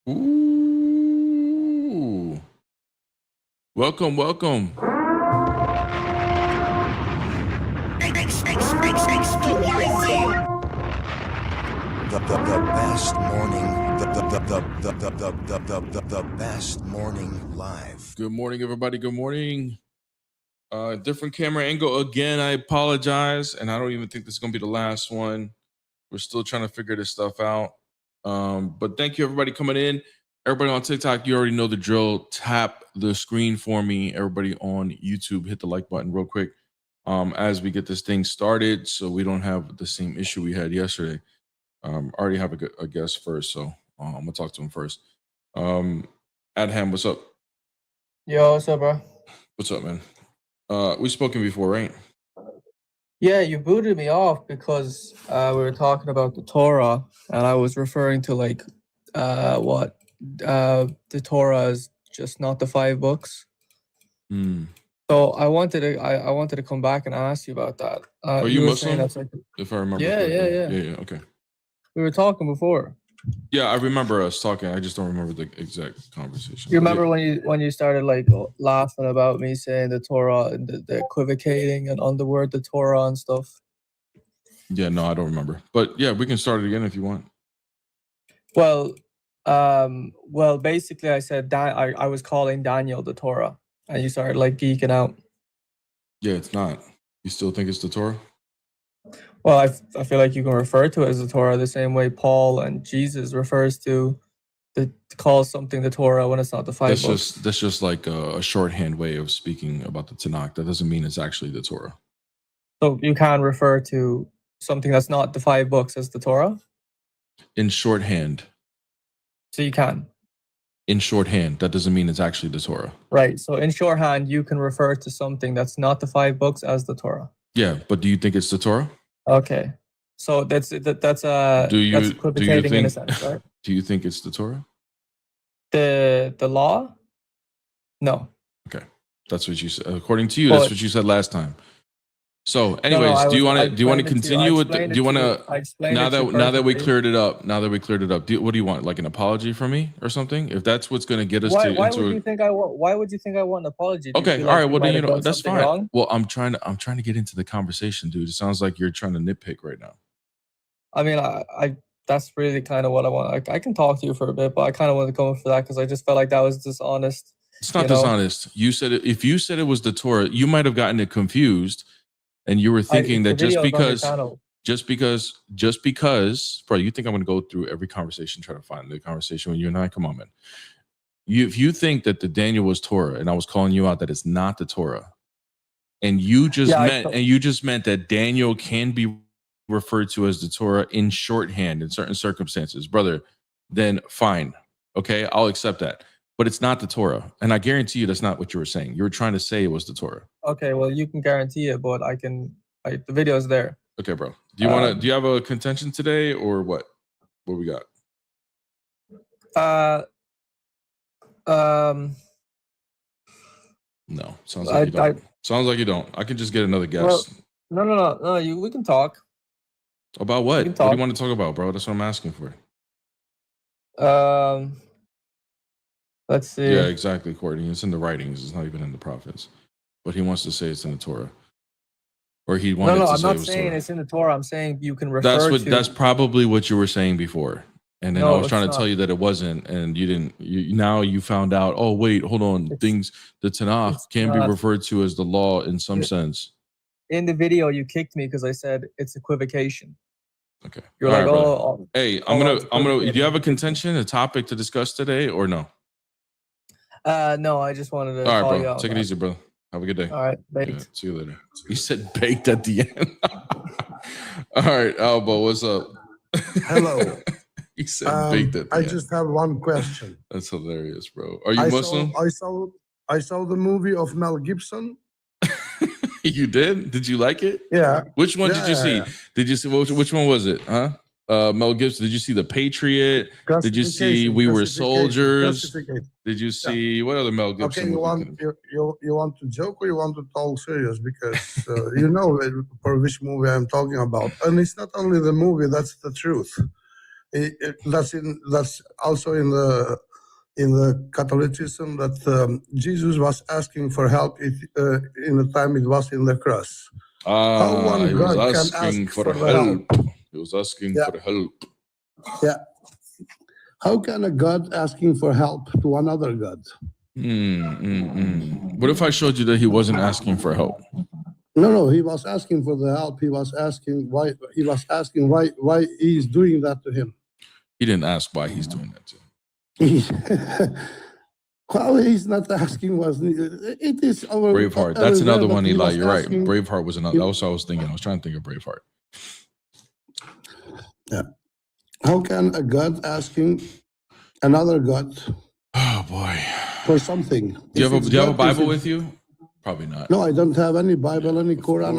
Ooh. Welcome. The best morning, the best morning live. Good morning, everybody. Good morning. Different camera angle again. I apologize, and I don't even think this is gonna be the last one. We're still trying to figure this stuff out. But thank you, everybody, coming in. Everybody on TikTok, you already know the drill. Tap the screen for me. Everybody on YouTube, hit the like button real quick as we get this thing started, so we don't have the same issue we had yesterday. I already have a guest first, so I'm gonna talk to him first. Adham, what's up? Yo, what's up, bro? What's up, man? We've spoken before, right? Yeah, you booted me off because we were talking about the Torah, and I was referring to the Torah is just not the 5 books. So I wanted to come back and ask you about that. Are you Muslim? If I remember. Yeah. Okay. We were talking before. Yeah, I remember us talking. I just don't remember the exact conversation. You remember when you started laughing about me saying the Torah and the equivocating and on the word the Torah and stuff? Yeah, no, I don't remember. But yeah, we can start it again if you want. Well, basically I said I was calling Daniel the Torah, and you started geeking out. Yeah, it's not. You still think it's the Torah? Well, I feel like you can refer to it as the Torah the same way Paul and Jesus refers to call something the Torah when it's not the 5 books. That's just like a shorthand way of speaking about the Tanakh. That doesn't mean it's actually the Torah. So you can refer to something that's not the 5 books as the Torah? In shorthand. So you can? In shorthand. That doesn't mean it's actually the Torah. Right. So in shorthand, you can refer to something that's not the 5 books as the Torah. Yeah, but do you think it's the Torah? Okay. So that's equivocating in a sense, right? Do you think it's the Torah? The law? No. Okay. That's what you said. According to you, that's what you said last time. So, anyways, do you want to continue with? Do you want to now that we cleared it up? Now that we cleared it up, what do you want? Like an apology from me or something? If that's what's going to get us why would you think I want an apology? Okay, all right. Well, then that's fine. Wrong? Well, I'm trying to get into the conversation, dude. It sounds like you're trying to nitpick right now. I mean, I that's really kind of what I want. I can talk to you for a bit, but I kind of want to come for that because I just felt like that was dishonest. It's not dishonest. You said it. If you said it was the Torah, you might have gotten it confused. And you were thinking that just because, bro, you think I'm going to go through every conversation, try to find the conversation with you and I? Come on, man. If you think that the Daniel was Torah, and I was calling you out that it's not the Torah, and you just meant that Daniel can be referred to as the Torah in shorthand in certain circumstances, brother, then fine. Okay, I'll accept that. But it's not the Torah. And I guarantee you that's not what you were saying. You were trying to say it was the Torah. Okay, well, you can guarantee it, but the video is there. Okay, bro. Do you have a contention today or what? What we got? No. Sounds like you don't. Sounds like you don't. I can just get another guess. Well, no. We can talk. About what? What do you want to talk about, bro? That's what I'm asking for. Let's see. Yeah, exactly, Courtney. It's in the writings. It's not even in the prophets. But he wants to say it's in the Torah. Or he wanted to say it was I'm not saying it's in the Torah. I'm saying you can refer to... That's probably what you were saying before. And then I was trying to tell you that it wasn't. And you didn't. Now you found out, oh, wait, hold on. The Tanakh can be referred to as the law in some sense. In the video, you kicked me because I said it's equivocation. Okay. You're like, oh... Hey, I'm gonna. Do you have a contention, a topic to discuss today or no? No, I just wanted to. All right, bro. Take it easy, bro. Have a good day. All right, baked. Yeah, see you later. You said baked at the end. All right, Albo, what's up? Hello. He said baked at the end. I just have one question. That's hilarious, bro. Are you Muslim? I saw the movie of Mel Gibson. You did? Did you like it? Yeah. Which one did you see? Did you see which one was it? Huh? Mel Gibson. Did you see The Patriot? Did you see We Were Soldiers? Did you see what other Mel Gibson? Okay, you want to joke or you want to talk serious? Because you know for which movie I'm talking about, and it's not only the movie. That's the truth. That's also in the Catholicism that Jesus was asking for help in the time it was in the cross. How one He was God can asking ask for for the the help? help. He was asking Yeah. for the help. Yeah. How can a God asking for help to another God? What if I showed you that he wasn't asking for help? No, he was asking for the help. He was asking why. He was asking why he's doing that to him. He didn't ask why he's doing that to him. Well, he's not asking was it is our Braveheart. That's another one, Eli. You're right. asking, Braveheart was another. That was what I was thinking. I was trying to think of Braveheart. Yeah. How can a God asking another God Oh boy. for something? Do you have a Bible with you? Probably not. No, I don't have any Bible, any Quran.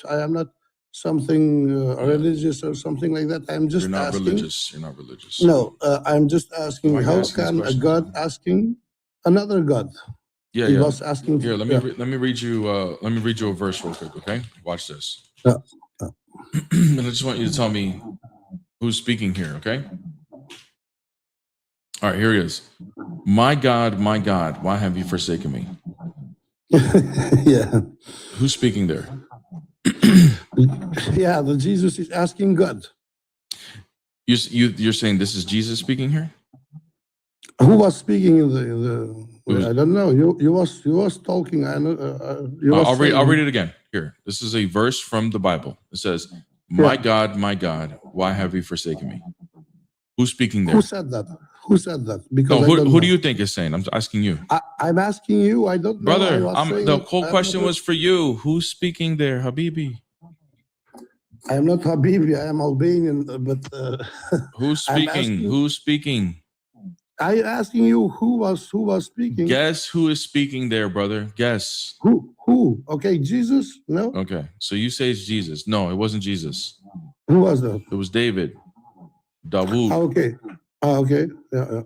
I am not something religious or something like that. I'm just You're not asking. religious. You're not religious. No, I'm just asking. Why are you How asking this can a question? God asking another God? Yeah, He yeah. was asking. Here, let me read you a verse real quick, okay? Watch this. Yeah. And I just want you to tell me who's speaking here, okay? All right, here he is. My God, why have you forsaken me? Yeah. Who's speaking there? Yeah, the Jesus is asking God. You're saying this is Jesus speaking here? Who was speaking in the I don't know. You was talking. I know. I'll read it again. Here, this is a verse from the Bible. It says, my God, why have you forsaken me? Who's speaking there? Who said that? Who said that? Because no, who do you think is saying? I'm asking you. I'm asking you. I don't know. Brother, the whole I'm question was for you. Who's speaking there, Habibi? I am not Habibi. I am Albanian. But who's speaking? Who's speaking? I'm asking you who was speaking. Guess who is speaking there, brother? Guess. Who? Okay, Jesus? No? Okay. So you say it's Jesus. No, it wasn't Jesus. Who was that? It was David. Dawood. Okay. Okay. Yeah.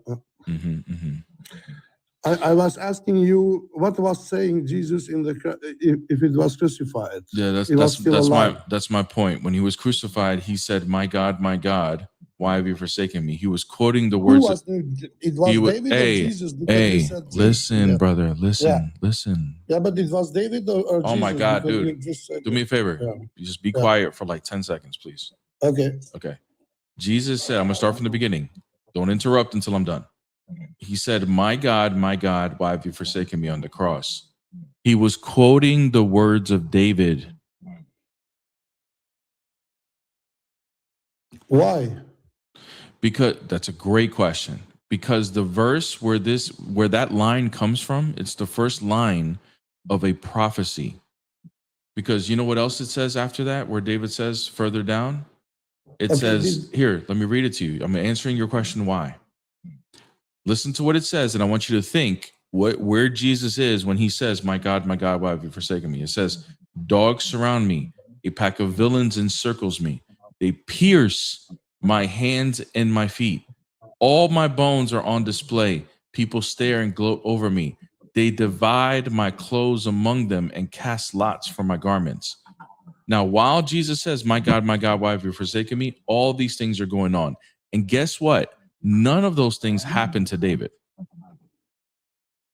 I was asking you what was saying Jesus in the if it was crucified. Yeah, that's my point. When he was crucified, he said, my God, why have you forsaken me? He was quoting the words. It was David or Jesus? Listen, brother, listen. Yeah, but it was David or Jesus? Oh my God, dude! Do me a favor. Yeah. You just be quiet for like 10 seconds, please. Okay. Okay. Jesus said, I'm gonna start from the beginning. Don't interrupt until I'm done. He said, my God, why have you forsaken me on the cross? He was quoting the words of David. Why? Because that's a great question. Because the verse where that line comes from, it's the first line of a prophecy. Because you know what else it says after that, where David says further down? It says, here, let me read it to you. I'm answering your question why. Listen to what it says, and I want you to think where Jesus is when he says, my God, why have you forsaken me? It says, dogs surround me. A pack of villains encircles me. They pierce my hands and my feet. All my bones are on display. People stare and gloat over me. They divide my clothes among them and cast lots for my garments. Now, while Jesus says, my God, why have you forsaken me? All these things are going on. And guess what? None of those things happened to David.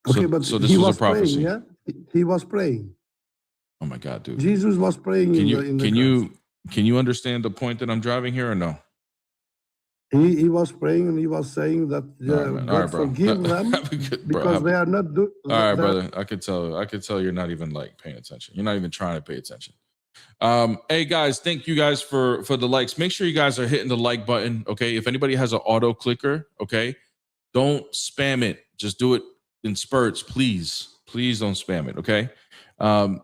Okay, but so this he was a prophecy. Praying, yeah? He was praying. Oh my God, dude. Jesus was praying. Can you understand the point that I'm driving here or no? He was praying and he was saying that God forgive them because they are not doing. All right, brother. I could tell you're not even like paying attention. You're not even trying to pay attention. Hey guys, thank you guys for the likes. Make sure you guys are hitting the like button. Okay. If anybody has an auto clicker, okay, don't spam it. Just do it in spurts, please. Please don't spam it. Okay.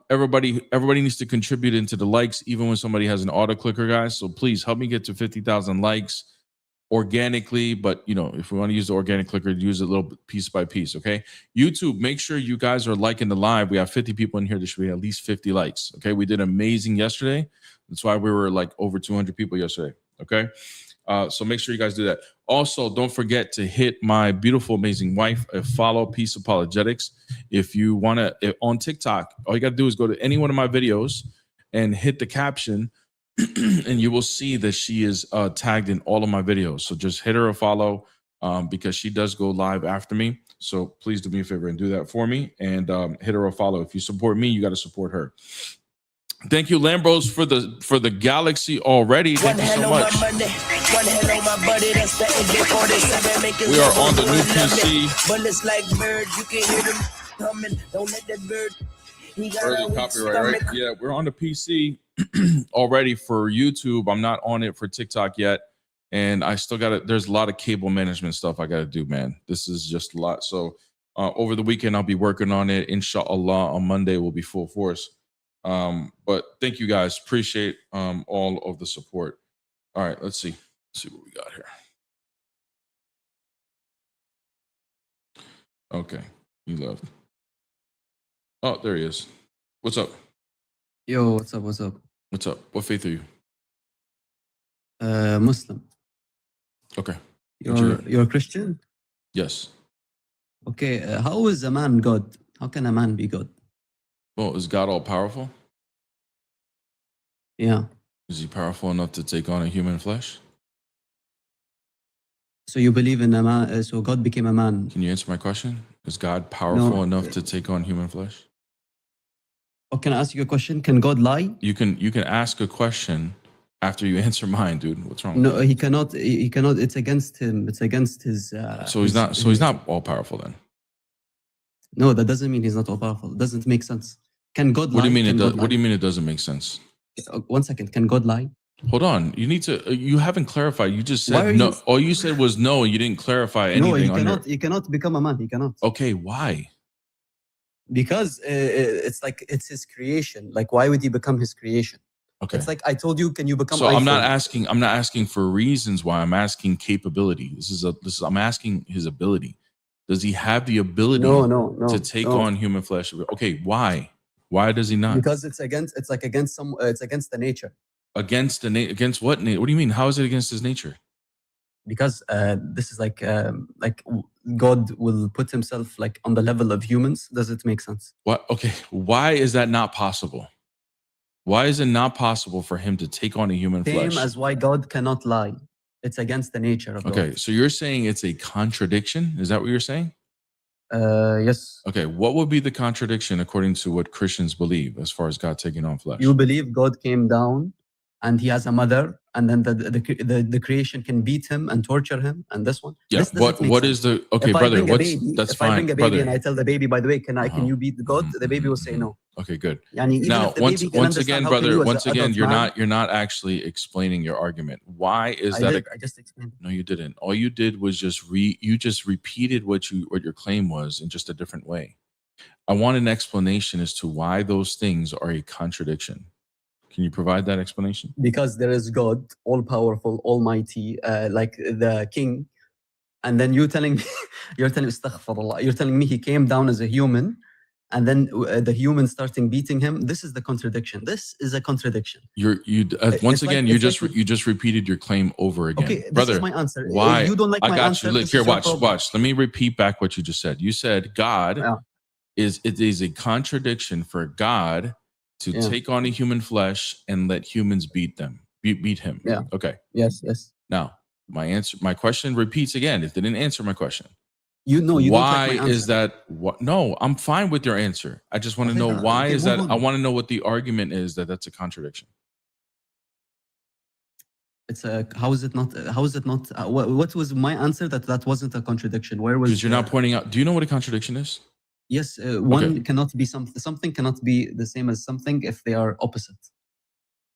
Everybody needs to contribute into the likes, even when somebody has an auto clicker, guys. So please help me get to 50,000 likes organically. But if we want to use the organic clicker, use it a little piece by piece. Okay. YouTube, make sure you guys are liking the live. We have 50 people in here. There should be at least 50 likes. Okay. We did amazing yesterday. That's why we were like over 200 people yesterday. Okay. So make sure you guys do that. Also, don't forget to hit my beautiful, amazing wife a follow, Peace Apologetics. If you want to, on TikTok, all you got to do is go to any one of my videos and hit the caption, and you will see that she is tagged in all of my videos. So just hit her a follow because she does go live after me. So please do me a favor and do that for me, and hit her a follow. If you support me, you got to support her. Thank you, Lambros, for the galaxy already. Thank you so much. We are on the new PC. Bullets like birds, you can hear them coming. Don't let that bird. Early copyright, right? Yeah, we're on the PC already for YouTube. I'm not on it for TikTok yet, and I still got it. There's a lot of cable management stuff I got to do, man. This is just a lot. So over the weekend, I'll be working on it. Inshallah, on Monday we'll be full force. But thank you guys. Appreciate all of the support. All right, let's see. Let's see what we got here. Okay, he left. Oh, there he is. What's up? Yo, what's up? What's up? What's up? What faith are you? Muslim. Okay. You're a Christian? Yes. Okay. How is a man God? How can a man be God? Well, is God all powerful? Yeah. Is he powerful enough to take on a human flesh? So you believe in a man? So God became a man. Can you answer my question? Is God powerful enough to take on human flesh? Oh, can I ask you a question? Can God lie? You can ask a question after you answer mine, dude. What's wrong? No, he cannot. He cannot. It's against him. It's against his. So he's not. So he's not all powerful then. No, that doesn't mean he's not all powerful. It doesn't make sense. Can God lie? What do you mean Can it does? God lie? What do you mean it doesn't make sense? 1 second. Can God lie? Hold on. You need to. You haven't clarified. You just Why said are no. you- All you said was no. You didn't clarify anything. No, he under- cannot. He cannot become a man. He cannot. Okay. Why? Because it's like it's his creation. Like, why would he become his creation? Okay. It's like I told you, can you become? So I'm not iPhone? asking for reasons why. I'm asking capability. I'm asking his ability. Does he have the ability No. to take no. on human flesh? Okay, why? Why does he not? Because it's against the nature. Against against what? What do you mean? How is it against his nature? Because this is like God will put himself like on the level of humans. Does it make sense? What? Okay, why is that not possible? Why is it not possible for him to take on a human Same flesh? as why God cannot lie. It's against the nature of Okay, God. so you're saying it's a contradiction? Is that what you're saying? Yes. Okay, what would be the contradiction according to what Christians believe as far as God taking on flesh? You believe God came down and he has a mother, and then the creation can beat him and torture him, and this one. Yeah. This doesn't make What sense. is the okay, If I brother? bring a What's baby, that's if fine, I bring a baby brother. and I tell the baby, by the way, can Uh-huh. you beat God? The baby will say no. Okay, good. Yani, even Now, if the baby can once understand again, how can brother, you as once an again, adult man- you're not actually explaining your argument. Why is I that? did. I just explained. No, you didn't. All you did was you just repeated what your claim was in just a different way. I want an explanation as to why those things are a contradiction. Can you provide that explanation? Because there is God, all powerful, almighty, like the king, and then you're telling me, astaghfirullah, you're telling me he came down as a human, and then the human starting beating him. This is the contradiction. This is a contradiction. Once again, you just repeated your claim over again. Okay, this brother, is my answer. Why? If you don't like I my got answer, you. Look this here, is your watch. problem. Let me repeat back what you just said. You said God Yeah. is a contradiction for God to Yeah. take on a human flesh and let humans beat him. Yeah. Okay. Yes. Now, my question repeats again. It didn't answer my question. You don't like Why my answer. is that? What? No, I'm fine with your answer. I just want to know why okay, is that? move I on. want to know what the argument is that that's a contradiction. It's a how is it not? What was my answer that wasn't a contradiction? Where was? Because you're not pointing out. Do you know what a contradiction is? Yes, one cannot be something cannot be the same as something if they are opposite.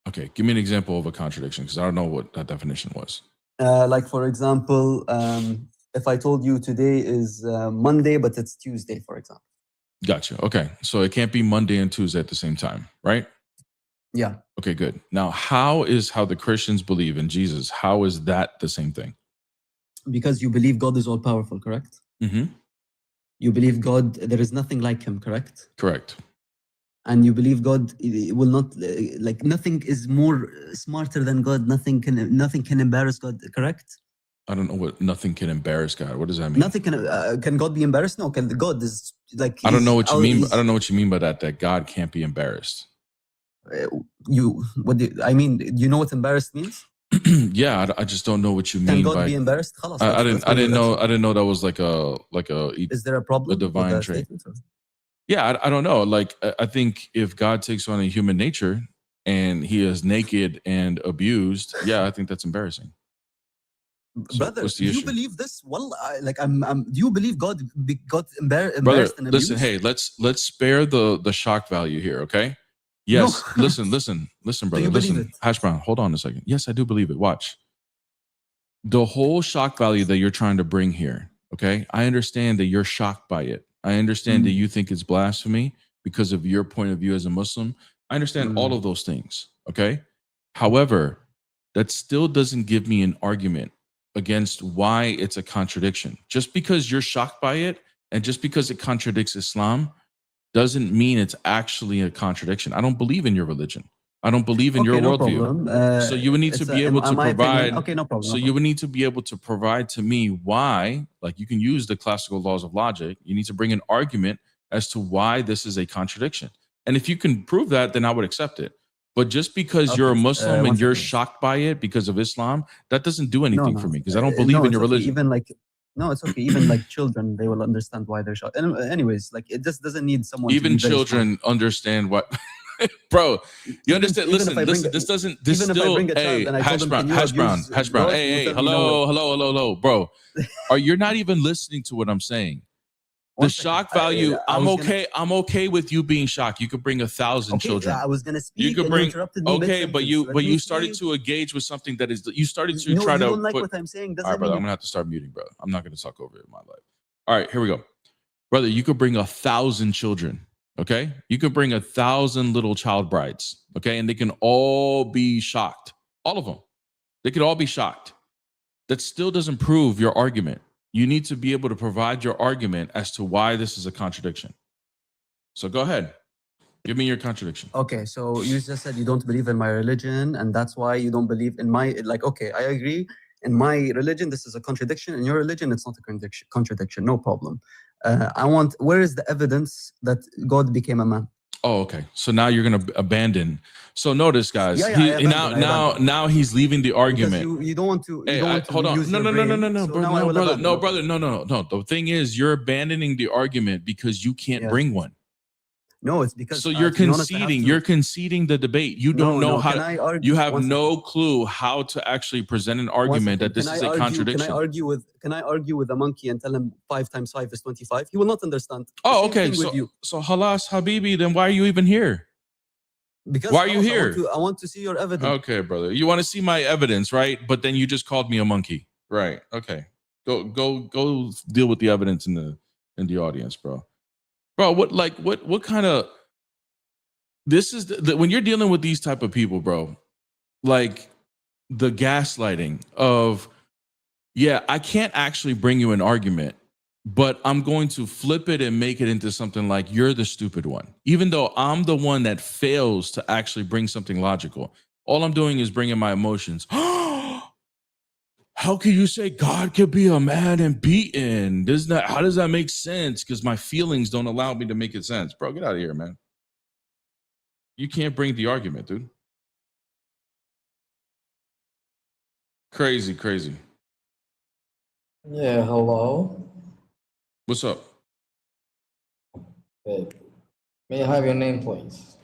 Okay, give me an example of a contradiction because I don't know what that definition was. Like for example, if I told you today is Monday but it's Tuesday, for example. Gotcha. Okay, so it can't be Monday and Tuesday at the same time, right? Yeah. Okay, good. Now, how the Christians believe in Jesus? How is that the same thing? Because you believe God is all powerful, correct? Mm-hmm. You believe God, there is nothing like him, correct? Correct. And you believe God will not, like nothing is more smarter than God. Nothing can embarrass God, correct? I don't know what nothing can embarrass God. What does that mean? Nothing can God be embarrassed? No, God is like. I don't know what you mean. I don't know what you mean by that. That God can't be embarrassed. I mean, do you know what embarrassed means? Yeah, I just don't know what you Can mean God by. be embarrassed? خلاص, I that's didn't know that was like a Is there a problem divine with the trait. statement? Yeah, I don't know. Like I think if God takes on a human nature and he is naked and abused, yeah, I think that's embarrassing. So Brother, what's the do you issue? believe this? Well, do you believe God got Brother, embarrassed and abused? listen, hey, let's spare the shock value here, okay? Yes, No. listen, brother, you believe listen. it? Hash brown, hold on a second. Yes, I do believe it. Watch. The whole shock value that you're trying to bring here, okay? I understand that you're shocked by it. I understand that you think it's blasphemy because of your point of view as a Muslim. I understand all of those things, okay? However, that still doesn't give me an argument against why it's a contradiction. Just because you're shocked by it and just because it contradicts Islam doesn't mean it's actually a contradiction. I don't believe in your religion. I don't believe in your no worldview. problem. So you would need to be able to my provide. opinion. Okay, no problem. So you would need to be able to provide to me why, like you can use the classical laws of logic. You need to bring an argument as to why this is a contradiction. And if you can prove that, then I would accept it. But just because you're a Muslim and you're shocked by it because of Islam, that doesn't do anything for me because I don't believe in your religion. Even like, no, it's okay. Even like children, they will understand why they're shocked. Anyways, like it just doesn't need someone. Even to be children understand what. Bro, you understand? Listen. This doesn't. This even still. If I bring a hey, child and I hash told brown, them, hash brown, abuse hash brown. God, Hey, you know hello, bro. You're not even listening to what I'm saying. The shock value. I'm okay with you being shocked. You could bring 1,000 children. I was gonna speak. You could bring. Interrupted me Okay, but mid-sentence. you started to engage with something that is. You started to no, try you to. don't like what I'm saying. All right, brother. I'm gonna have to start muting, brother. I'm not gonna talk over it in my life. All right, here we go, brother. You could bring 1,000 children. Okay, you could bring 1,000 little child brides. Okay, and they can all be shocked. All of them. They could all be shocked. That still doesn't prove your argument. You need to be able to provide your argument as to why this is a contradiction. So go ahead. Give me your contradiction. Okay, so you just said you don't believe in my religion, and that's why you don't believe in my, like, okay, I agree. In my religion, this is a contradiction. In your religion, it's not a contradiction. No problem. Where is the evidence that God became a man? Oh, okay. So now you're going to abandon. So notice, guys. Now he's leaving the argument. Because you don't want to. Hey, hold on. No, brother. No. The thing is, you're abandoning the argument because you can't bring one. No, it's because. So you're conceding. You're conceding the debate. You don't know how. You have no clue how to actually present an argument that this is a contradiction. Can I argue with a monkey and tell him 5 times 5 is 25? He will not understand. Oh, okay. So halas, Habibi. Then why are you even here? Because why are you here? I want to see your evidence. Okay, brother. You want to see my evidence, right? But then you just called me a monkey, right? Okay. Go deal with the evidence in the audience, bro. Bro, what kind of, this is when you're dealing with these type of people, bro, like the gaslighting of, yeah, I can't actually bring you an argument, but I'm going to flip it and make it into something like you're the stupid one, even though I'm the one that fails to actually bring something logical. All I'm doing is bringing my emotions. How can you say God could be a man and beaten? How does that make sense? Because my feelings don't allow me to make it sense. Bro, get out of here, man. You can't bring the argument, dude. Crazy. Yeah, hello. What's up? Hey, may I have your name, please?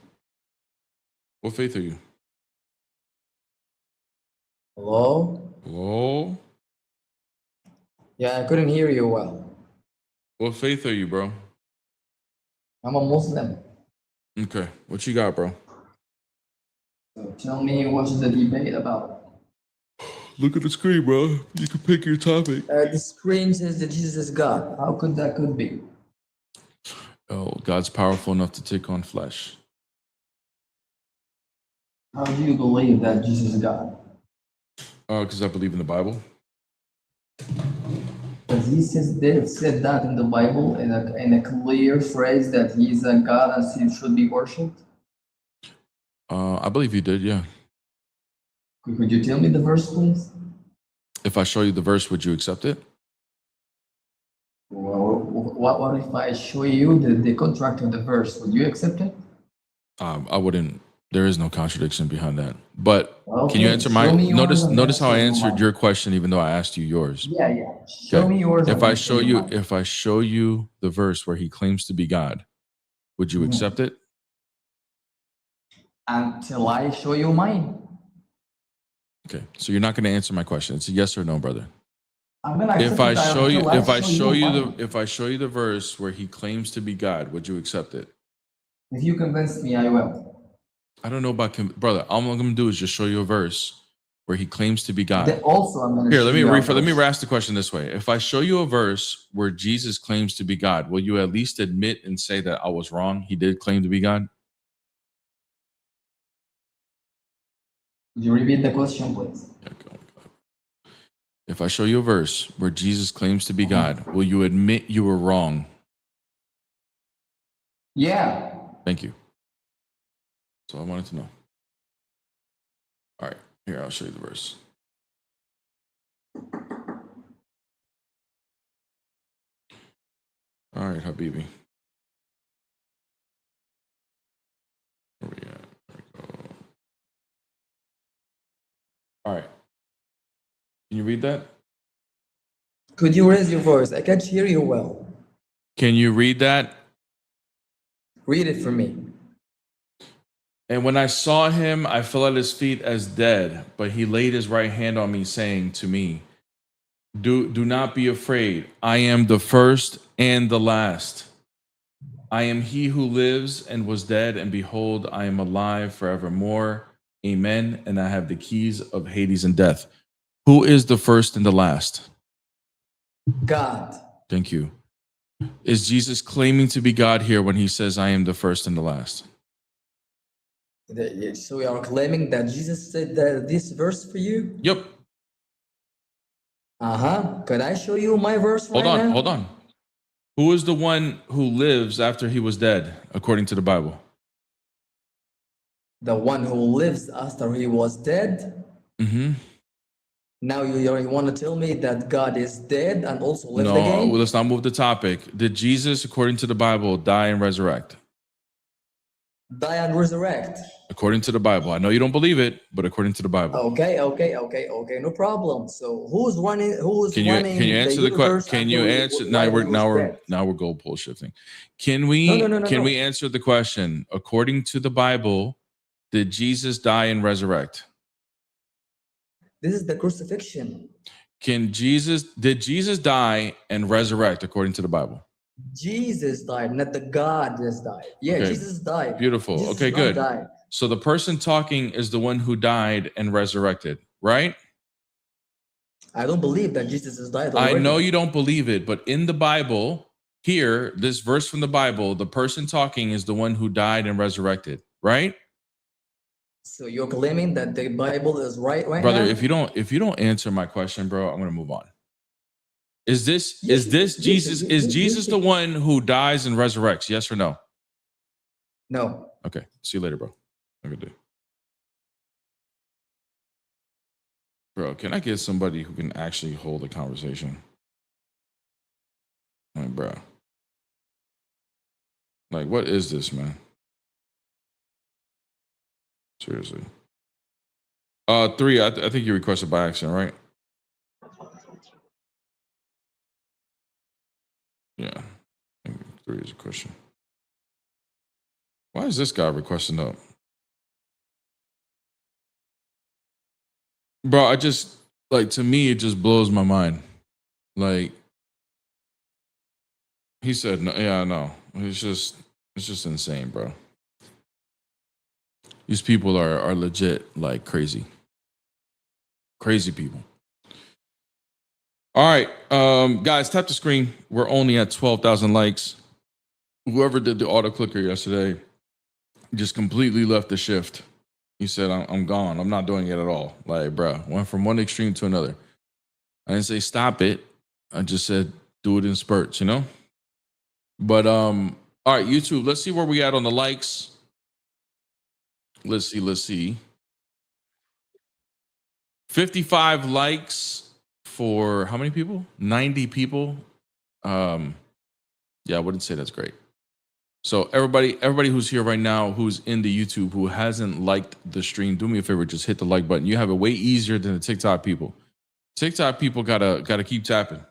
What faith are you? Hello? Hello? Yeah, I couldn't hear you well. What faith are you, bro? I'm a Muslim. Okay. What you got, bro? So tell me, what's the debate about? Look at the screen, bro. You can pick your topic. The screen says that Jesus is God. How could that be? Oh, God's powerful enough to take on flesh. How do you believe that Jesus is God? Because I believe in the Bible. Because they have said that in the Bible in a clear phrase that he is a God and he should be worshipped. I believe you did, yeah. Could you tell me the verse, please? If I show you the verse, would you accept it? Well, what if I show you the contract of the verse? Would you accept it? I wouldn't There is no contradiction behind that. But can you Okay, answer my show me yours and then notice how show I you answered mine. your question even though I asked you yours? Yeah, yeah. Show Okay. me yours. If and I then show you mine. if I show you the verse where he claims to be God, would you accept it? Until I show you mine. Okay. So you're not going to answer my question. It's a yes or no, brother. I'm gonna accept If I it show you until if I show you mine. the if I show you the verse where he claims to be God, would you accept it? If you convince me, I will. I don't know about brother. All I'm going to do is just show you a verse where he claims to be God. Then also, I'm gonna Here, show let me you a let me verse. ask the question this way. If I show you a verse where Jesus claims to be God, will you at least admit and say that I was wrong? He did claim to be God? Could you repeat the question, please? If I show you a verse where Jesus claims to be God, will you admit you were wrong? Yeah. Thank you. That's all I wanted to know. All right, here, I'll show you the verse. All right, Habibi. Where we at? There we go. All right. Can you read that? Could you raise your voice? I can't hear you well. Can you read that? Read it for me. And when I saw him, I fell at his feet as dead, but he laid his right hand on me, saying to me, Do not be afraid. I am the first and the last. I am he who lives and was dead, and behold, I am alive forevermore. Amen. And I have the keys of Hades and death. Who is the first and the last? God. Thank you. Is Jesus claiming to be God here when he says, I am the first and the last? So we are claiming that Jesus said that this verse for you? Yep. Could I show you my verse Hold right on, now? hold on. Who is the one who lives after he was dead, according to the Bible? The one who lives after he was dead? Mm-hmm. Now you want to tell me that God is dead and also lives No, again? let's not move the topic. Did Jesus, according to the Bible, die and resurrect? Die and resurrect. According to the Bible. I know you don't believe it, but according to the Bible. Okay, no problem. So who's running Can you answer the question? Can you answer now we're goalpost shifting. Can we we answer the question? According to the Bible, did Jesus die and resurrect? This is the crucifixion. Did Jesus die and resurrect according to the Bible? Jesus died, not the God just died. Yeah, Okay. Jesus died. Beautiful. Jesus Okay, not good. died. So the person talking is the one who died and resurrected, right? I don't believe that Jesus has died I already. know you don't believe it, but in the Bible, here, this verse from the Bible, the person talking is the one who died and resurrected, right? So you're claiming that the Bible is right Brother, now? if you don't answer my question, bro, I'm gonna move on. Is this Jesus the one who dies and resurrects? Yes or no? No. Okay. See you later, bro. Have a good day. Bro, can I get somebody who can actually hold a conversation? I mean, bro. Like, what is this, man? Seriously. 3, I think you requested by accident, right? Yeah. I think 3 is a question. Why is this guy requesting up? Bro, I just, like, to me, it just blows my mind. Like, he said, no, yeah, I know. It's just insane, bro. These people are legit, like, crazy. Crazy people. All right, guys, tap the screen. We're only at 12,000 likes. Whoever did the auto clicker yesterday just completely left the shift. He said, I'm gone. I'm not doing it at all. Like, bro, went from one extreme to another. I didn't say stop it. I just said do it in spurts, you know? But all right, YouTube, let's see where we at on the likes. Let's see. 55 likes for how many people? 90 people. Yeah, I wouldn't say that's great. So everybody who's here right now, who's in the YouTube, who hasn't liked the stream, do me a favor, just hit the like button. You have it way easier than the TikTok people. TikTok people gotta keep tapping.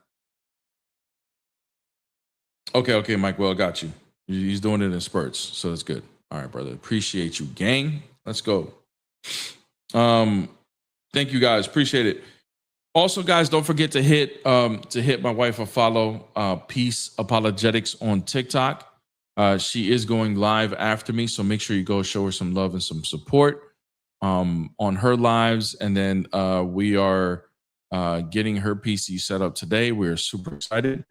Okay, Mike. Well, I got you. He's doing it in spurts, so that's good. All right, brother. Appreciate you, gang. Let's go. Thank you guys. Appreciate it. Also, guys, don't forget to hit my wife a follow. Peace Apologetics on TikTok. She is going live after me, so make sure you go show her some love and some support on her lives. And then we are getting her PC set up today. We're super excited.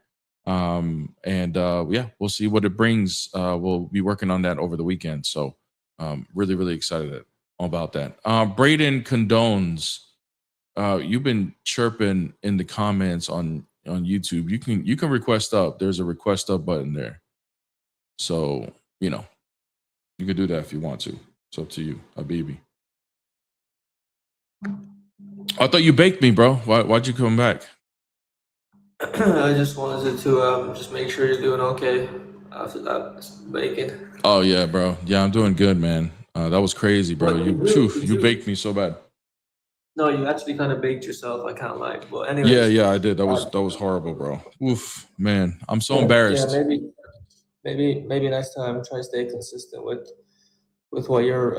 Yeah, we'll see what it brings. We'll be working on that over the weekend. So really, really excited about that. Braden condones. You've been chirping in the comments on YouTube. You can request up. There's a request up button there. So, you can do that if you want to. It's up to you, Habibi. I thought you baked me, bro. Why'd you come back? I just wanted to just make sure you're doing okay after that bacon. Oh yeah, bro. Yeah, I'm doing good, man. That was crazy, bro. You baked me so bad. No, you actually kind of baked yourself. I can't lie. But anyway. Yeah, I did. That was horrible, bro. Oof, man. I'm so embarrassed. Yeah, maybe next time try to stay consistent with what your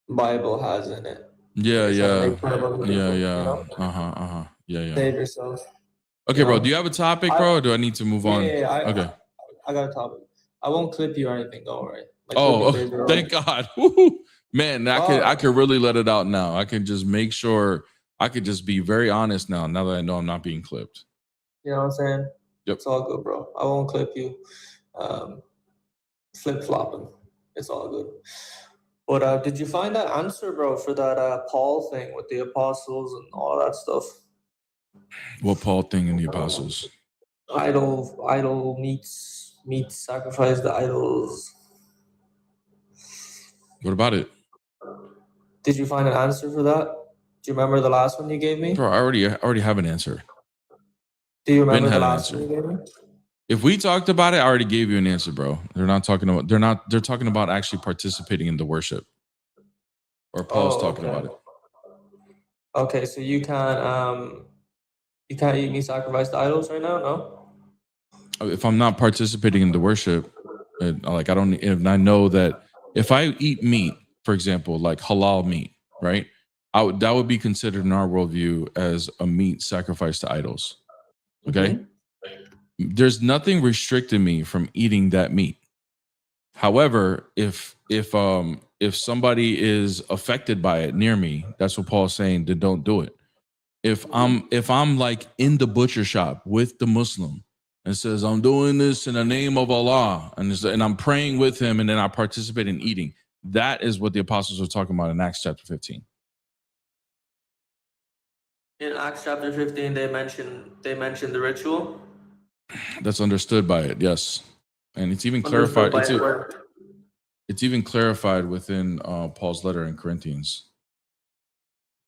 Bible has in it. Yeah. Yeah. Yeah. Save yourself. Okay, bro. Do you have a topic, bro? Or do I need to move on? Yeah. Okay. I got a topic. I won't clip you or anything. Don't worry. Thank God. Woo-hoo. Man, I could really let it out now. I can just make sure I could just be very honest now that I know I'm not being clipped. You know what I'm saying? Yep. It's all good, bro. I won't clip you. Flip-flopping. It's all good. But did you find that answer, bro, for that Paul thing with the apostles and all that stuff? What Paul thing in the apostles? Idol meats sacrifice the idols. What about it? Did you find an answer for that? Do you remember the last one you gave me? Bro, I already have an answer. Do you remember the last one you gave me? If we talked about it, I already gave you an answer, bro. They're talking about actually participating in the worship. Or Paul's talking about it. Okay, so you can't eat meat sacrificed to idols right now, no? If I'm not participating in the worship, and I know that if I eat meat, for example, like halal meat, right? That would be considered in our worldview as a meat sacrificed to idols. Okay. Mm-hmm. There's nothing restricting me from eating that meat. However, if somebody is affected by it near me, that's what Paul's saying, then don't do it. If I'm like in the butcher shop with the Muslim and says, I'm doing this in the name of Allah, and I'm praying with him, and then I participate in eating, that is what the apostles were talking about in Acts chapter 15. In Acts chapter 15, they mentioned the ritual. That's understood by it, yes, and it's even clarified. It's even clarified within Paul's letter in Corinthians.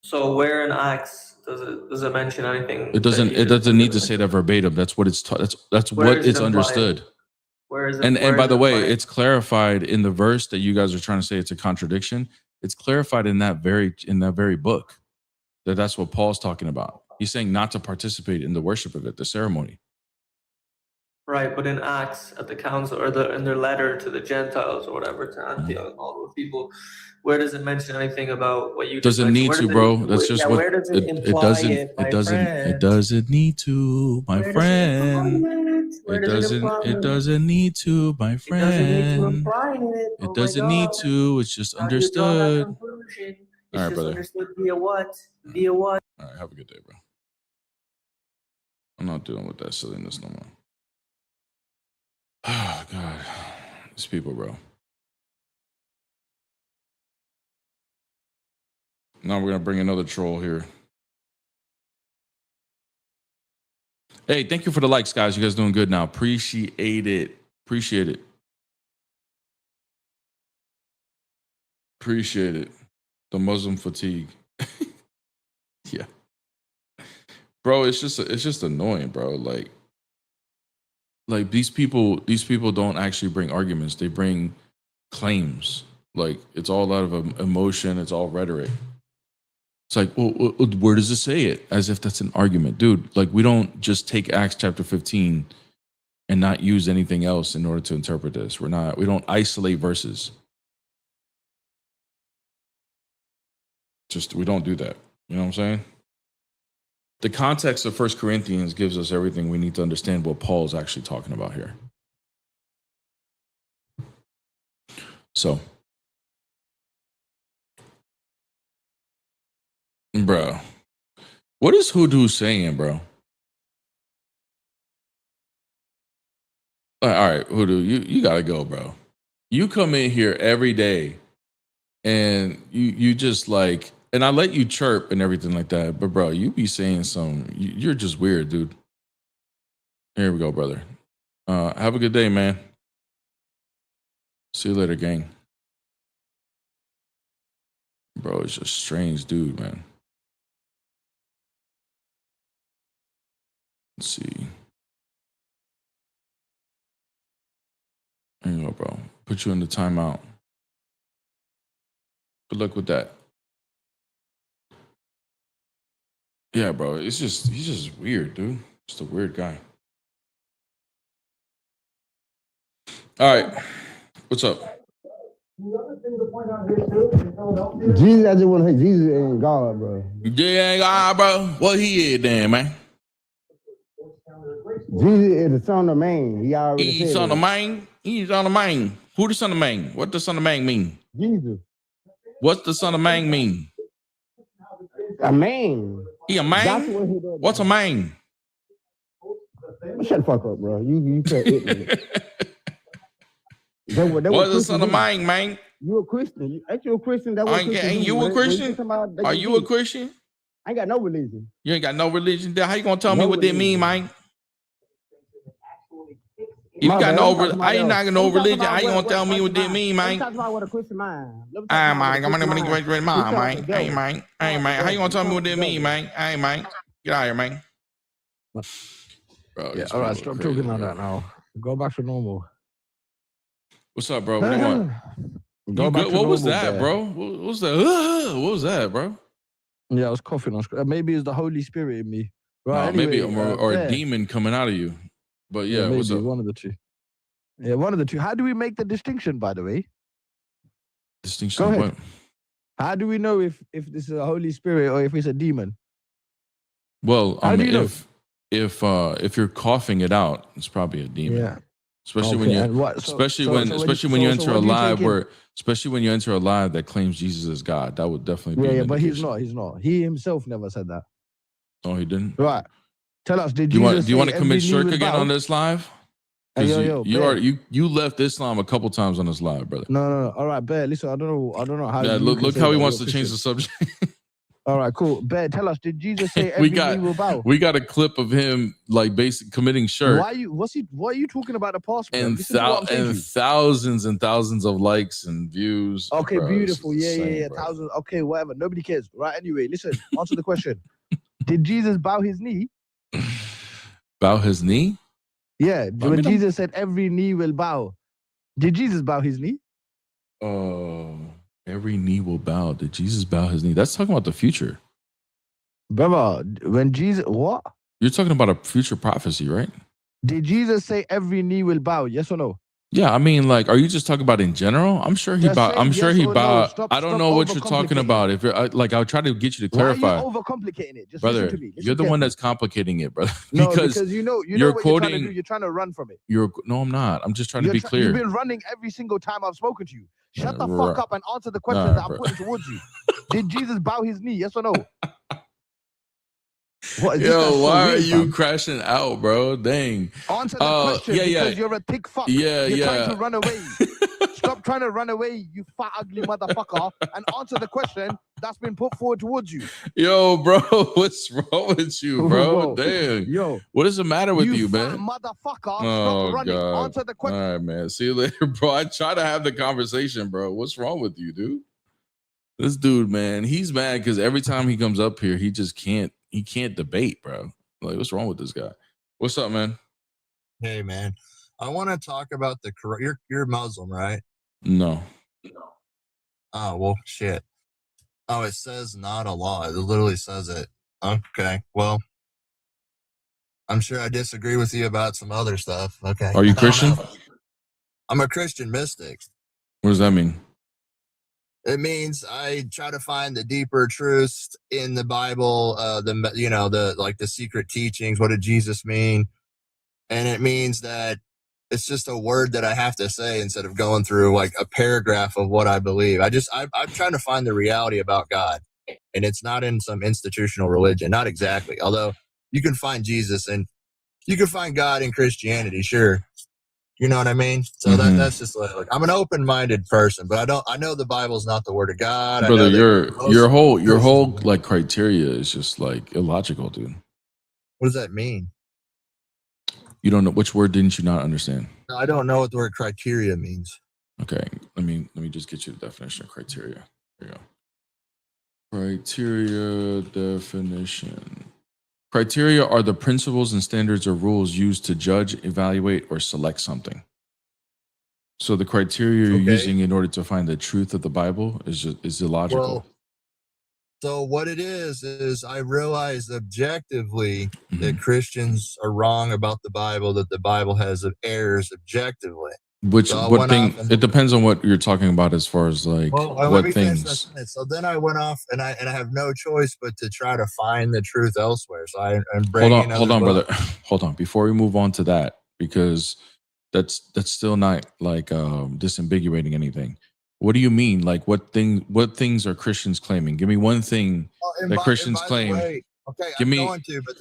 So where in Acts does it mention anything? It doesn't. It doesn't need to say that verbatim. That's what it's. That's what it's understood. Where is it? And by the way, it's clarified in the verse that you guys are trying to say it's a contradiction. It's clarified in that very book. That's what Paul's talking about. He's saying not to participate in the worship of it, the ceremony. Right, but in Acts at the council or in their letter to the Gentiles or whatever to Antioch and all those people, where does it mention anything about what you doesn't need to, bro? That's just what where does it imply it doesn't. It doesn't need to, my friend. It doesn't need to, my friend. It doesn't need to. It's just understood. All right, brother. Understood via what? Via what? All right, have a good day, bro. I'm not dealing with that silliness no more. Oh, God. These people, bro. Now we're going to bring another troll here. Hey, thank you for the likes, guys. You guys doing good now. Appreciate it. Appreciate it. Appreciate it. The Muslim fatigue. Yeah. Bro, it's just annoying, bro. Like, like these people don't actually bring arguments. They bring claims. Like it's all out of emotion. It's all rhetoric. It's like, well, where does it say it? As if that's an argument, dude. Like we don't just take Acts chapter 15 and not use anything else in order to interpret this. We don't isolate verses. We don't do that. You know what I'm saying? The context of 1 Corinthians gives us everything we need to understand what Paul is actually talking about here. So, bro, what is Hoodoo saying, bro? All right, Hoodoo, you gotta go, bro. You come in here every day and you just like, and I let you chirp and everything like that, but bro, you be saying you're just weird, dude. Here we go, brother. Have a good day, man. See you later, gang. Bro, it's just strange dude, man. Let's see. There you go, bro. Put you in the timeout. Good luck with that. Yeah, bro. He's just weird, dude. Just a weird guy. All right. What's up? Jesus, I just want to say Jesus ain't God, bro. Yeah, ain't God, bro. What he is then, man? Jesus is the son of man. He already He's said son of it. man. He's son of man. Who the son of man? What the son of man mean? Jesus. What's the son of man mean? A man. He a That's man? what he did. What's a man? Shut the fuck up, bro. You can't ignorant. What's the son of man? You a Christian. Ain't you a Christian? That Ain't you a Christian? Are you a Christian? I ain't got no religion. You ain't got no religion. How you gonna tell me what that mean, man? If you got I ain't not got no religion. How you gonna tell me what that mean, man? Talk about what a Christian mind. Hey, man. I'm gonna man. Hey, man. Hey, man. How you gonna tell me what that mean, man? Hey, man. Get out of here, man. Bro, yeah, all right, stop talking like that now. Go back to normal. What's up, bro? What do you want? Go back to what was normal, that, Bear. bro? What was that? What was that, bro? Yeah, I was coughing. Maybe it's the Holy Spirit in me. Right, maybe anyway, or a demon coming out of you. But yeah, maybe what's up? one of the two. Yeah, one of the two. How do we make the distinction, by the way? Distinction. Go ahead. What? How do we know if this is a Holy Spirit or if it's a demon? Well, How do you know? if you're coughing it out, it's probably a demon. Yeah. Especially when you especially when you enter a live that claims Jesus is God, that would definitely be. Yeah, but he's not. He himself never said that. Oh, he didn't. Right. Tell us. Did do Jesus you want to say commit every knee shirk will again bow? on this live? Hey, You left Islam a couple times on this live, brother. No. All right, Bear. Listen, I don't know how. Yeah, look how he wants to change the subject. All right, cool. Bear, tell us, did Jesus say every knee will bow? We got a clip of him like basically committing shirk. What are you talking about the past, bro? And thousands and thousands of likes and views. Okay, bro, beautiful. Yeah. bro. Thousands. Okay, whatever. Nobody cares. Right, anyway, listen, answer the question. Did Jesus bow his knee? Bow his knee? Yeah, when Jesus said every knee will bow, did Jesus bow his knee? Every knee will bow. Did Jesus bow his knee? That's talking about the future. Brother, when Jesus, what? You're talking about a future prophecy, right? Did Jesus say every knee will bow? Yes or no? Yeah, I mean, like, are you just talking about in general? I'm sure he bowed. I'm sure he bowed. I don't know what you're talking about. If you're like, I'll try to get you to clarify. Why are you overcomplicating it? Just brother, listen to me. you're the one that's complicating it, brother. No, because you know you're what quoting. You're trying to do. You're trying to run from it. No, I'm not. I'm just trying to be clear. You've been running every single time I've spoken to you. Shut the fuck up and answer the questions that I'm putting towards you. Did Jesus bow his knee? Yes or no? What, yo, why are you crashing out, bro? Dang. Answer the question because you're a thick fuck. You're trying to run away. Stop trying to run away, you fat, ugly motherfucker, and answer the question that's been put forward towards you. Yo, bro, what's wrong with you, bro? Damn. Yo. What is the matter with you, man? Motherfucker, stop running. God. Answer the question. All right, man. See you later, bro. I try to have the conversation, bro. What's wrong with you, dude? This dude, man, he's mad because every time he comes up here, he just can't debate, bro. Like, what's wrong with this guy? What's up, man? Hey, man. I want to talk about the Quran. You're Muslim, right? No. Oh, well, shit. Oh, it says not Allah. It literally says it. Okay. Well, I'm sure I disagree with you about some other stuff. Okay. Are you I don't Christian? know. I'm a Christian mystic. What does that mean? It means I try to find the deeper truths in the Bible, the secret teachings. What did Jesus mean? And it means that it's just a word that I have to say instead of going through like a paragraph of what I believe. I'm trying to find the reality about God, and it's not in some institutional religion. Not exactly. Although you can find Jesus and you can find God in Christianity, sure. You know what I mean? So that's just like I'm an open-minded person, but I know the Bible's not the word of God. Brother, I know your whole like criteria is just like illogical, dude. What does that mean? You don't know, which word didn't you not understand? I don't know what the word criteria means. Okay, let me just get you the definition of criteria. There you go. Criteria definition. Criteria are the principles and standards or rules used to judge, evaluate, or select something. So the criteria you're using in order to find the truth of the Bible is illogical. Well, so what it is I realize objectively that Christians are wrong about the Bible, that the Bible has errors objectively. What thing? It depends on what you're talking about as far as like what things. So then I went off and I have no choice but to try to find the truth elsewhere. So I'm hold on, brother. Hold on. Before we move on to that, because that's still not like disambiguating anything. What do you mean? Like what things are Christians claiming? Give me one thing that Christians claim. Give me.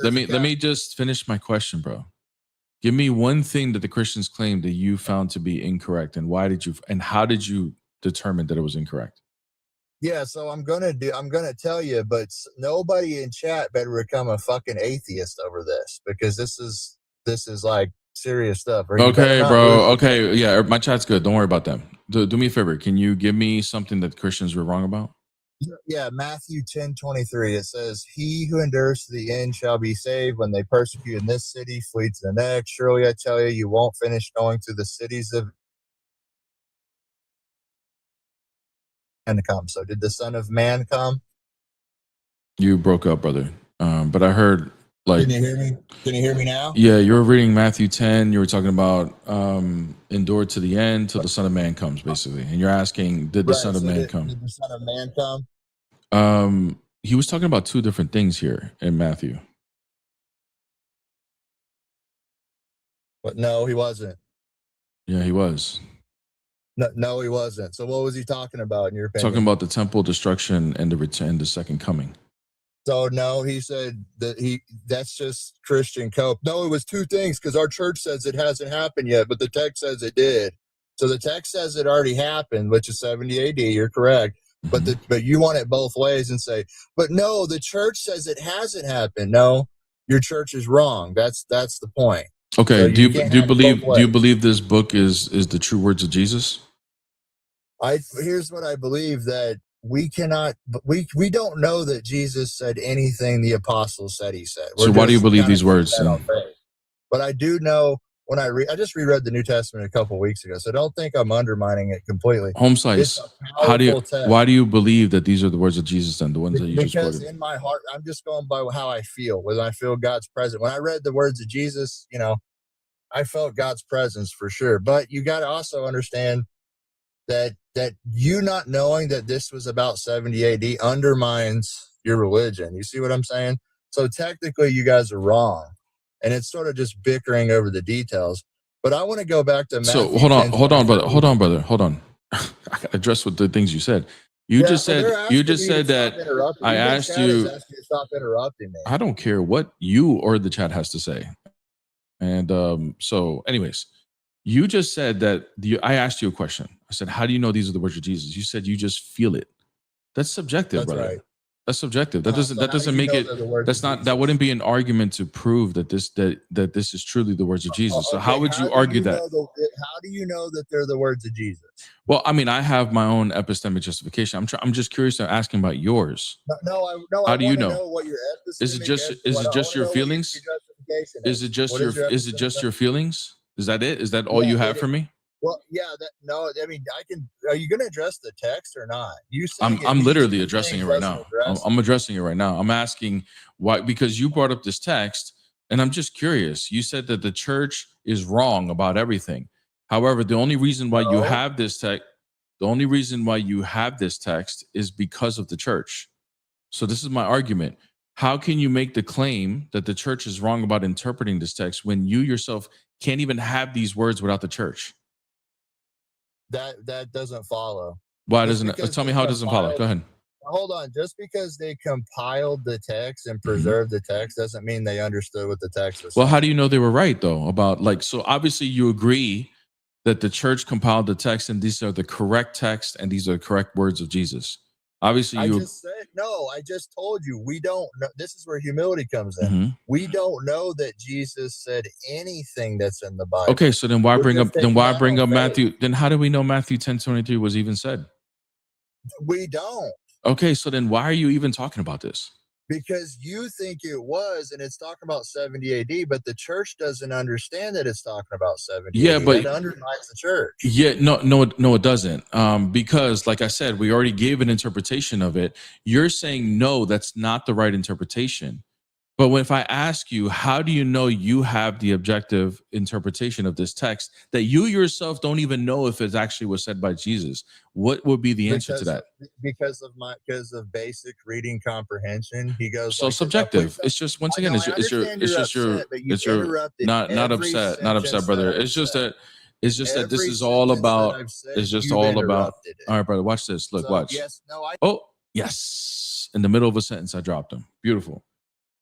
Let me just finish my question, bro. Give me one thing that the Christians claim that you found to be incorrect, and how did you determine that it was incorrect? Yeah, so I'm gonna tell you, but nobody in chat better become a fucking atheist over this, because this is like serious stuff. Okay, bro. Okay, yeah, my chat's good. Don't worry about them. Do me a favor. Can you give me something that Christians were wrong about? Yeah, Matthew 10:23. It says, "He who endures to the end shall be saved. When they persecute in this city, flee to the next. Surely I tell you, you won't finish going through the cities of and to come." So, did the Son of Man come? You broke up, brother. But I heard like. Can you hear me? Can you hear me now? Yeah, you were reading Matthew 10. You were talking about endure to the end till the Son of Man comes, basically. And you're asking, did the Son of Man come? Did the Son of Man come? He was talking about two different things here in Matthew. But no, he wasn't. Yeah, he was. No, he wasn't. So what was he talking about in your opinion? Talking about the temple destruction and the return, the second coming. So no, he said that that's just Christian cope. No, it was two things, because our church says it hasn't happened yet, but the text says it did. So the text says it already happened, which is 70 AD. You're correct. But you want it both ways and say, but no, the church says it hasn't happened. No, your church is wrong. That's the point. Okay. So do you believe this book is the true words of Jesus? Here's what I believe, that we don't know that Jesus said anything the apostles said he said. So why do you believe these words? But I do know when I just reread the New Testament a couple weeks ago, so don't think I'm undermining it completely. Home slice. Why do you believe that these are the words of Jesus and the ones that you just quoted? Because in my heart, I'm just going by how I feel. When I feel God's presence. When I read the words of Jesus, I felt God's presence for sure. But you got to also understand that you not knowing that this was about 70 AD undermines your religion. You see what I'm saying? So technically, you guys are wrong. And it's sort of just bickering over the details. But I want to go back to Matthew. So hold on, brother. I got to address with the things you said. You just said that I asked you. Stop interrupting me. I don't care what you or the chat has to say. And so, anyways, you just said that I asked you a question. I said, "How do you know these are the words of Jesus?" You said you just feel it. That's subjective, brother. Right. That's subjective. That doesn't make it. That's not. That wouldn't be an argument to prove that this is truly the words of Jesus. So how would you argue that? How do you know that they're the words of Jesus? Well, I mean, I have my own epistemic justification. I'm just curious. I'm asking about yours. No. How do you know? What your is it just your feelings? is it just your feelings? Is that it? Is that all you have for me? Well, yeah, no, I mean, are you going to address the text or not? I'm literally addressing it right now. I'm addressing it right now. I'm asking why, because you brought up this text and I'm just curious. You said that the church is wrong about everything. However, the only reason why you have this text, is because of the church. So this is my argument. How can you make the claim that the church is wrong about interpreting this text when you yourself can't even have these words without the church? That doesn't follow. Why doesn't it? Tell me how it doesn't follow. Go ahead. Hold on. Just because they compiled the text and preserved the text doesn't mean they understood what the text was saying. Well, how do you know they were right though? So obviously you agree that the church compiled the text and these are the correct text and these are the correct words of Jesus. Obviously, I just told you we don't know. This is where humility comes in. We don't know that Jesus said anything that's in the Bible. Okay, so then why bring up Matthew? Then how do we know Matthew 10:23 was even said? We don't. Okay, so then why are you even talking about this? Because you think it was, and it's talking about 70 AD, but the church doesn't understand that it's talking about 70 yeah, AD. but it undermines the church. Yeah, no, it doesn't. Because like I said, we already gave an interpretation of it. You're saying no, that's not the right interpretation. But if I ask you, how do you know you have the objective interpretation of this text that you yourself don't even know if it actually was said by Jesus? What would be the answer to that? Because of basic reading comprehension, he goes. So subjective. It's just once again, not upset, brother. It's just that this is all about. It's just all about. All right, brother. Watch this. Look, watch. Yes. In the middle of a sentence, I dropped him. Beautiful.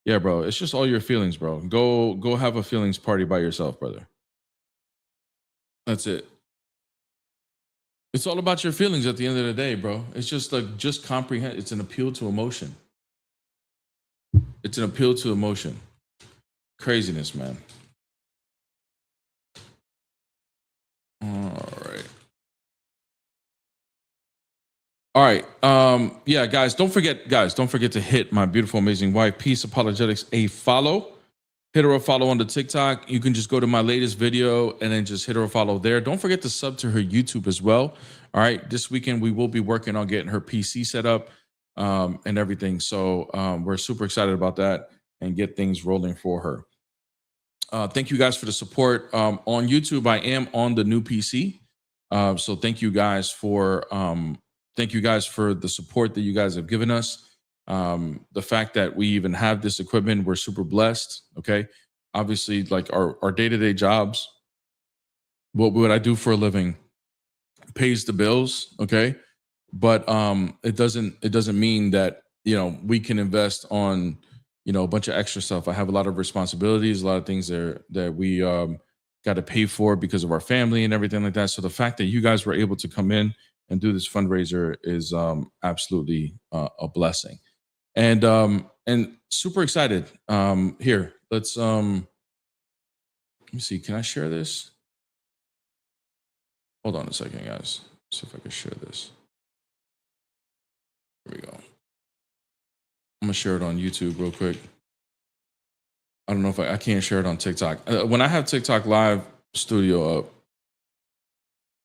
Yeah, bro. It's just all your feelings, bro. Go have a feelings party by yourself, brother. That's it. It's all about your feelings at the end of the day, bro. It's just comprehend. It's an appeal to emotion. It's an appeal to emotion. Craziness, man. All right. Yeah, guys, don't forget to hit my beautiful, amazing wife, Peace Apologetics, a follow. Hit her a follow on the TikTok. You can just go to my latest video and then just hit her a follow there. Don't forget to sub to her YouTube as well. All right. This weekend, we will be working on getting her PC set up and everything. So we're super excited about that and get things rolling for her. Thank you guys for the support. On YouTube, I am on the new PC. So thank you guys for the support that you guys have given us. The fact that we even have this equipment, we're super blessed. Okay. Obviously, like our day-to-day jobs, what I do for a living pays the bills. Okay. But it doesn't mean that, we can invest on, a bunch of extra stuff. I have a lot of responsibilities, a lot of things that we got to pay for because of our family and everything like that. So the fact that you guys were able to come in and do this fundraiser is absolutely a blessing, and super excited. Here, let me see. Can I share this? Hold on a second, guys. See if I can share this. Here we go. I'm gonna share it on YouTube real quick. I don't know if I can't share it on TikTok. When I have TikTok Live Studio up,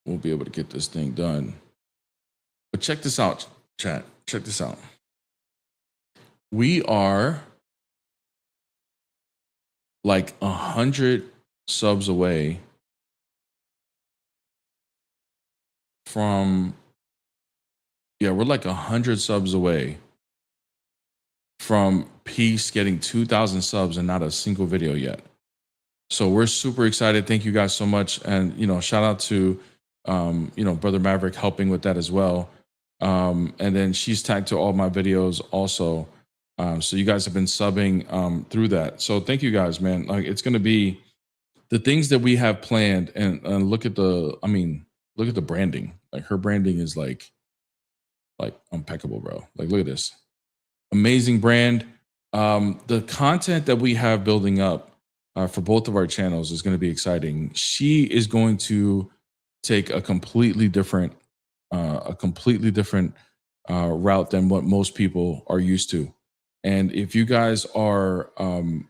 we'll be able to get this thing done. But check this out, chat. Check this out. We are like 100 subs away from, we're like 100 subs away from Peace getting 2,000 subs and not a single video yet. So we're super excited. Thank you guys so much. And, shout out to, Brother Maverick helping with that as well. And then she's tagged to all my videos also. So you guys have been subbing through that. So thank you guys, man. Like, it's going to be the things that we have planned, and look at the branding. Like, her branding is like impeccable, bro. Like, look at this. Amazing brand. The content that we have building up for both of our channels is going to be exciting. She is going to take a completely different route than what most people are used to. And if you guys are,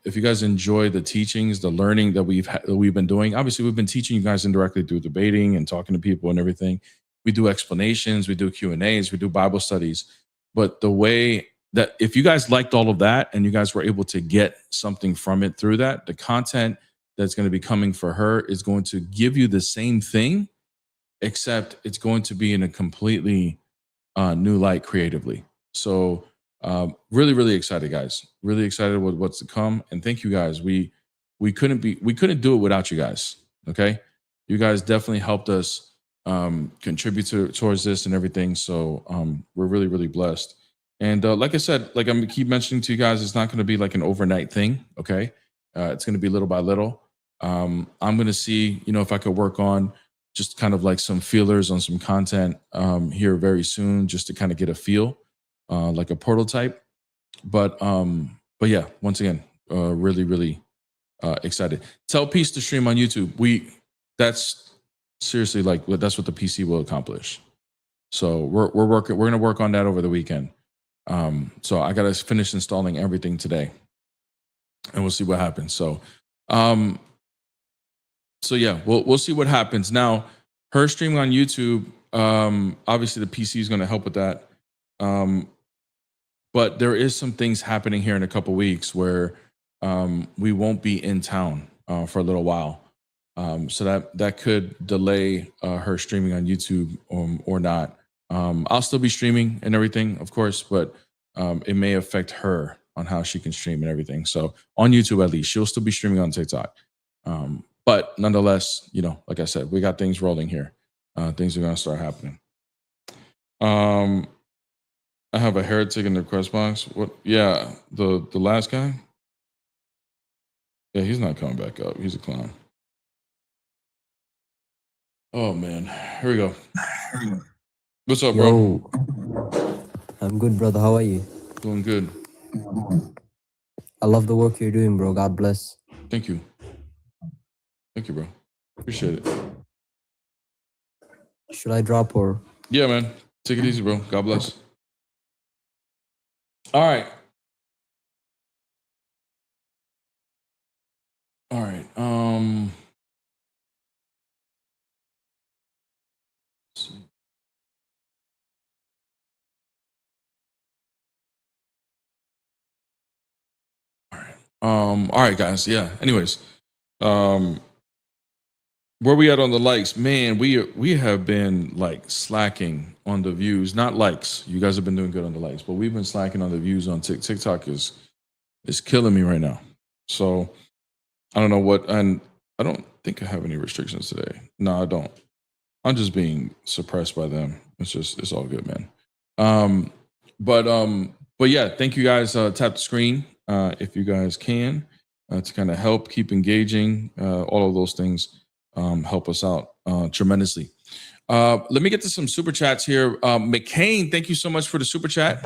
if you guys enjoy the teachings, the learning that we've been doing, obviously we've been teaching you guys indirectly through debating and talking to people and everything. We do explanations, we do Q&As, we do Bible studies. But the way that, if you guys liked all of that and you guys were able to get something from it through that, the content that's going to be coming for her is going to give you the same thing, except it's going to be in a completely new light creatively. So really, really excited, guys. Really excited with what's to come. And thank you guys. We couldn't do it without you guys. Okay. You guys definitely helped us contribute towards this and everything. So we're really, really blessed. And like I said, like I'm gonna keep mentioning to you guys, it's not going to be like an overnight thing. Okay. It's going to be little by little. I'm going to see, if I could work on just kind of like some feelers on some content here very soon, just to kind of get a feel, like a prototype. But yeah, once again, really, really excited. Tell Peace to stream on YouTube. That's seriously like that's what the PC will accomplish. So we're going to work on that over the weekend. So I got to finish installing everything today, and we'll see what happens. So yeah, we'll see what happens. Now, her streaming on YouTube, obviously the PC is going to help with that. But there is some things happening here in a couple weeks where we won't be in town for a little while. So that could delay her streaming on YouTube or not. I'll still be streaming and everything, of course, but it may affect her on how she can stream and everything. So on YouTube, at least, she'll still be streaming on TikTok. But nonetheless, like I said, we got things rolling here. Things are going to start happening. I have a heretic in the request box. What? Yeah, the last guy. Yeah, he's not coming back up. He's a clown. Oh man, here we go. What's up, bro? Yo, I'm good, brother. How are you? Doing good. I love the work you're doing, bro. God bless. Thank you. Thank you, bro. Appreciate it. Should I drop or? Yeah, man. Take it easy, bro. God bless. All right. All right. Let's see. All right, guys. Yeah. Anyways, where we at on the likes? Man, we have been like slacking on the views, not likes. You guys have been doing good on the likes, but we've been slacking on the views on TikTok is killing me right now. So I don't know what, and I don't think I have any restrictions today. No, I don't. I'm just being suppressed by them. It's all good, man. But yeah, thank you guys. Tap the screen if you guys can to kind of help keep engaging. All of those things help us out tremendously. Let me get to some super chats here. McCain, thank you so much for the super chat.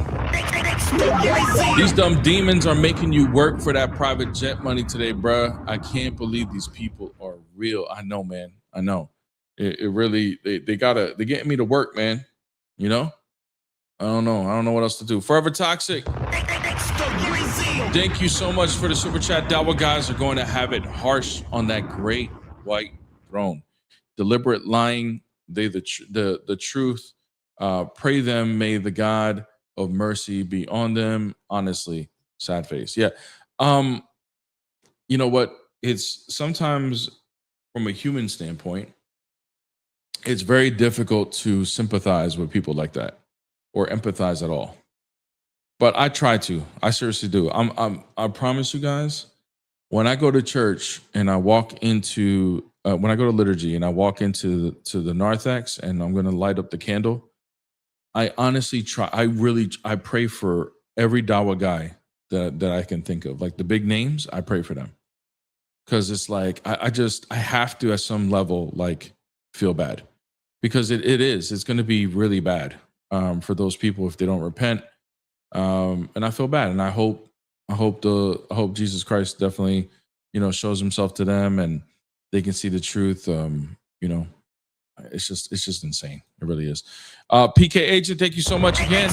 These dumb demons are making you work for that private jet money today, bruh. I can't believe these people are real. I know, man. I know. It really, they're getting me to work, man. I don't know. I don't know what else to do. Forever Toxic. Thank you so much for the super chat. Dawa guys are going to have it harsh on that great white throne. Deliberate lying, the truth. Pray them, may the God of mercy be on them. Honestly, sad face. Yeah. You know what? It's sometimes from a human standpoint, it's very difficult to sympathize with people like that or empathize at all. But I try to. I seriously do. I promise you guys, when I go to church and I walk into when I go to liturgy and I walk into the narthex and I'm going to light up the candle, I honestly try. I pray for every Dawa guy that I can think of, like the big names. I pray for them because it's like I have to at some level like feel bad because it's going to be really bad for those people if they don't repent. And I feel bad, and I hope Jesus Christ definitely shows himself to them and they can see the truth. It's just insane. It really is. PK Agent, thank you so much again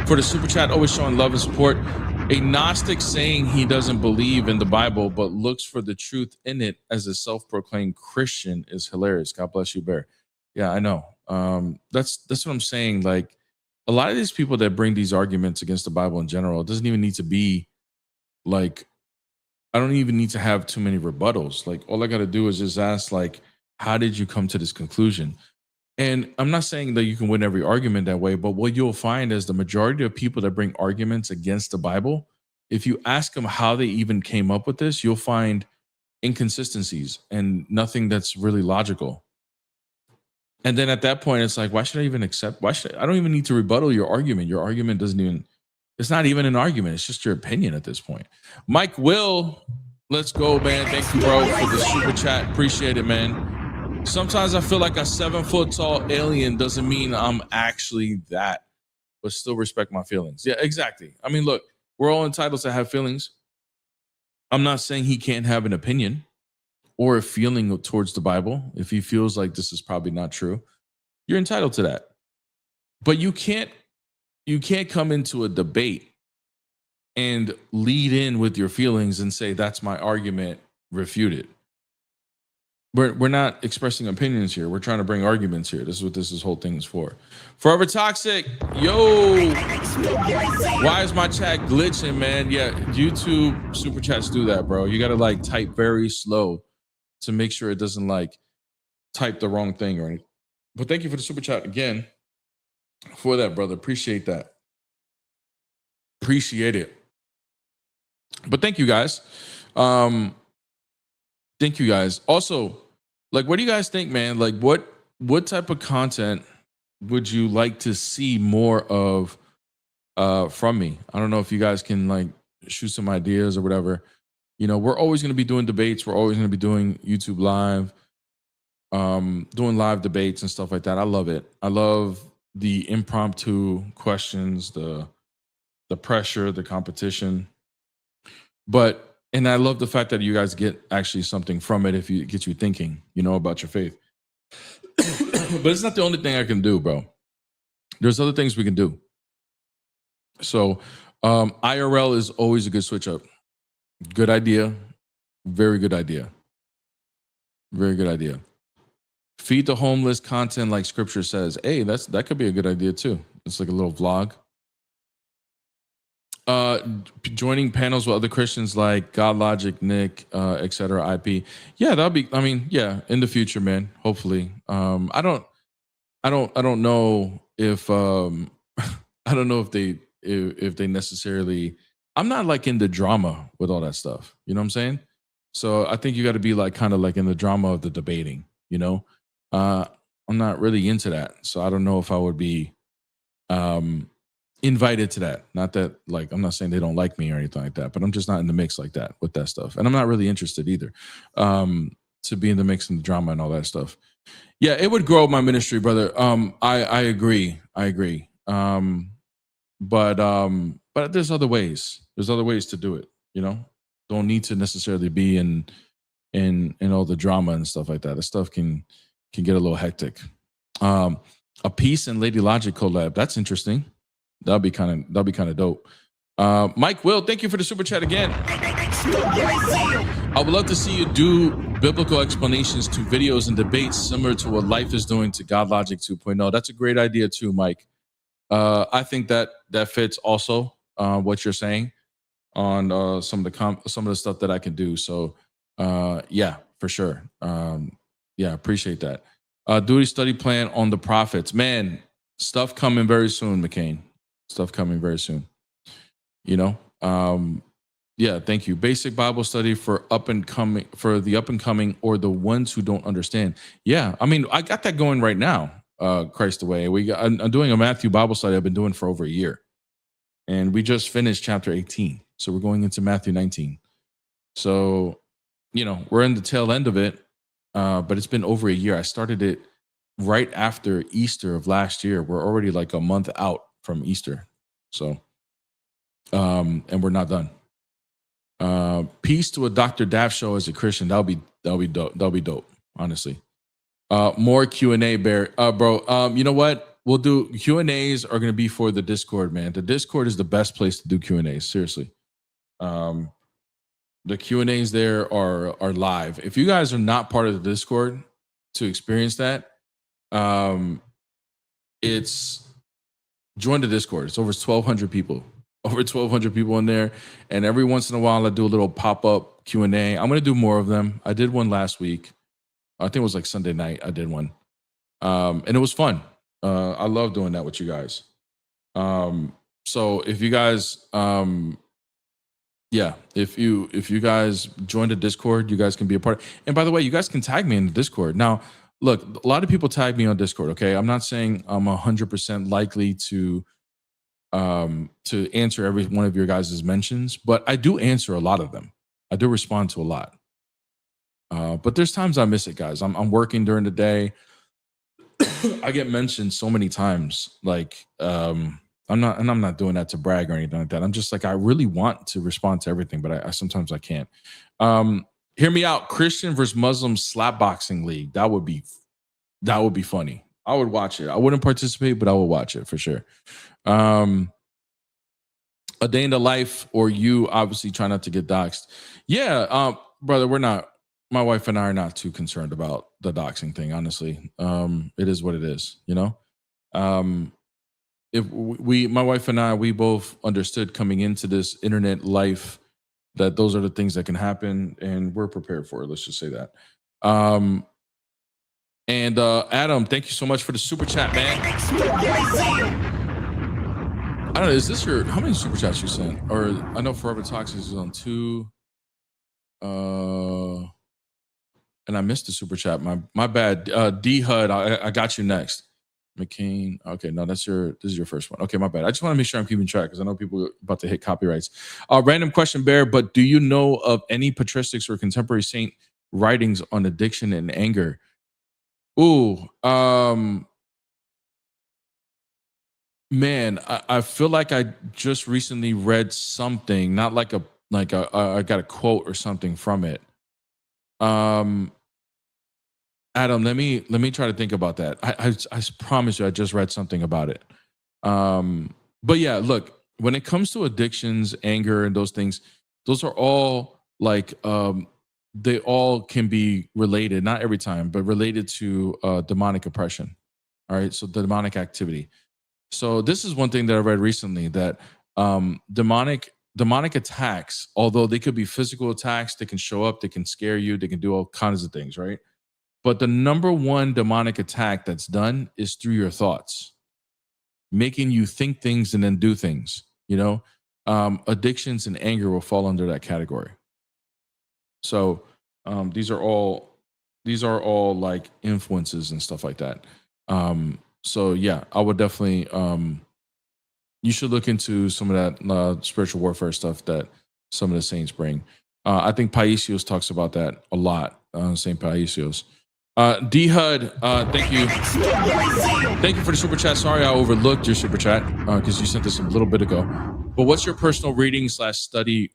for the super chat. Always showing love and support. A Gnostic saying he doesn't believe in the Bible but looks for the truth in it as a self-proclaimed Christian is hilarious. God bless you, Bear. Yeah, I know. That's what I'm saying. Like a lot of these people that bring these arguments against the Bible in general, it doesn't even need to be like, I don't even need to have too many rebuttals. Like all I got to do is just ask, like, how did you come to this conclusion? And I'm not saying that you can win every argument that way, but what you'll find is the majority of people that bring arguments against the Bible, if you ask them how they even came up with this, you'll find inconsistencies and nothing that's really logical. And then at that point, it's like, why should I even accept? I don't even need to rebuttal your argument. Your argument doesn't even, it's not even an argument. It's just your opinion at this point. Mike Will, let's go, man. Thank you, bro, for the super chat. Appreciate it, man. Sometimes I feel like a 7-foot tall alien doesn't mean I'm actually that, but still respect my feelings. Yeah, exactly. I mean, look, we're all entitled to have feelings. I'm not saying he can't have an opinion or a feeling towards the Bible. If he feels like this is probably not true, you're entitled to that. But you can't come into a debate and lead in with your feelings and say, that's my argument, refute it. We're not expressing opinions here. We're trying to bring arguments here. This is what this whole thing is for. Forever Toxic, yo. Why is my chat glitching, man? Yeah, YouTube super chats do that, bro. You got to like type very slow to make sure it doesn't like type the wrong thing or anything. But thank you for the super chat again for that, brother. Appreciate that. Appreciate it. But thank you guys. Thank you guys. Also, like, what do you guys think, man? Like, what type of content would you like to see more of from me? I don't know if you guys can like shoot some ideas or whatever. You know, we're always going to be doing debates. We're always going to be doing YouTube live, doing live debates and stuff like that. I love it. I love the impromptu questions, the pressure, the competition. And I love the fact that you guys get actually something from it if it gets you thinking, you know, about your faith. But it's not the only thing I can do, bro. There's other things we can do. So IRL is always a good switch up. Good idea. Very good idea. Very good idea. Feed the homeless content like scripture says. Hey, that could be a good idea too. It's like a little vlog. Joining panels with other Christians like God Logic, Nick, etc. IP. Yeah, that'll be. I mean, yeah, in the future, man. Hopefully. I don't know if I don't know if they necessarily. I'm not like in the drama with all that stuff. You know what I'm saying? So I think you got to be like kind of like in the drama of the debating. You know, I'm not really into that, so I don't know if I would be invited to that. Not that like I'm not saying they don't like me or anything like that, but I'm just not in the mix like that with that stuff, and I'm not really interested either to be in the mix and the drama and all that stuff. Yeah, it would grow my ministry, brother. I agree. But there's other ways. There's other ways to do it. You know, don't need to necessarily be in all the drama and stuff like that. The stuff can get a little hectic. A Peace and Lady Logic collab. That's interesting. That'll be kind of dope. Mike Will, thank you for the super chat again. I would love to see you do biblical explanations to videos and debates similar to what Life is doing to God Logic 2.0. That's a great idea too, Mike. I think that fits also what you're saying on some of the stuff that I can do. So yeah, for sure. Yeah, appreciate that. Duty study plan on the prophets. Man, stuff coming very soon, McCain. Stuff coming very soon. You know? Yeah, thank you. Basic Bible study for the up and coming or the ones who don't understand. Yeah, I mean, I got that going right now. Christ away. I'm doing a Matthew Bible study I've been doing for over a year. And we just finished chapter 18. So we're going into Matthew 19. So, you know, we're in the tail end of it. But it's been over a year. I started it right after Easter of last year. We're already like a month out from Easter. So, and we're not done. Peace to a Dr. Daff show as a Christian. That'll be dope. Honestly. More Q&A, Bear. Bro, you know what? We'll do Q&As are going to be for the Discord, man. The Discord is the best place to do Q&As, seriously. The Q&As there are live. If you guys are not part of the Discord to experience that, it's join the Discord. It's over 1,200 people. Over 1,200 people in there. And every once in a while, I do a little pop-up Q&A. I'm going to do more of them. I did one last week. I think it was like Sunday night. I did one. And it was fun. I love doing that with you guys. So if you guys, if you guys join the Discord, you guys can be a part. And by the way, you guys can tag me in the Discord. Now, look, a lot of people tag me on Discord. Okay, I'm not saying I'm 100% likely to answer every one of your guys' mentions, but I do answer a lot of them. I do respond to a lot. But there's times I miss it, guys. I'm working during the day. I get mentioned so many times. Like, I'm not doing that to brag or anything like that. I'm just like, I really want to respond to everything, but I sometimes I can't. Hear me out. Christian versus Muslim slapboxing league. That would be funny. I would watch it. I wouldn't participate, but I would watch it for sure. A day in the life, or you obviously try not to get doxxed. Yeah, brother, we're not. My wife and I are not too concerned about the doxing thing, honestly. It is what it is, you know? If my wife and I, we both understood coming into this internet life that those are the things that can happen, and we're prepared for it. Let's just say that. And Adam, thank you so much for the super chat, man. I don't know, is this how many super chats you sent? Or I know Forever Toxic is on 2. And I missed the super chat. My bad. D HUD, I got you next. McCain. Okay, no, this is your first one. Okay, my bad. I just want to make sure I'm keeping track because I know people are about to hit copyrights. Random question, Bear, but do you know of any patristics or contemporary saint writings on addiction and anger? Ooh, man, I feel like I just recently read something, not like I got a quote or something from it. Adam, let me try to think about that. I promise you, I just read something about it. But yeah, look, when it comes to addictions, anger, and those things, those are all like they all can be related, not every time, but related to demonic oppression. All right, so demonic activity. So this is one thing that I read recently, that demonic attacks, although they could be physical attacks, they can show up, they can scare you, they can do all kinds of things, right? But the number one demonic attack that's done is through your thoughts, making you think things and then do things. You know, addictions and anger will fall under that category. So these are all like influences and stuff like that. So yeah, I would definitely. You should look into some of that spiritual warfare stuff that some of the saints bring. I think Paisios talks about that a lot. Saint Paisios. D HUD, thank you. Thank you for the super chat. Sorry I overlooked your super chat because you sent this a little bit ago. But what's your personal reading / study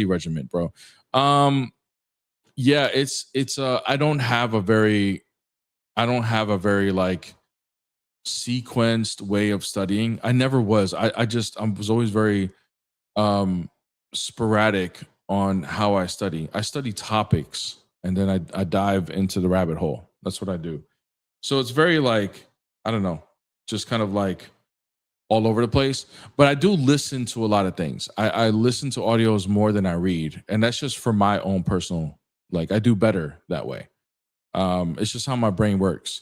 regimen, bro? Yeah, it's I don't have a very like sequenced way of studying. I never was. I was always very sporadic on how I study. I study topics and then I dive into the rabbit hole. That's what I do. So it's very like, I don't know, just kind of like all over the place. But I do listen to a lot of things. I listen to audios more than I read. And that's just for my own personal, like I do better that way. It's just how my brain works.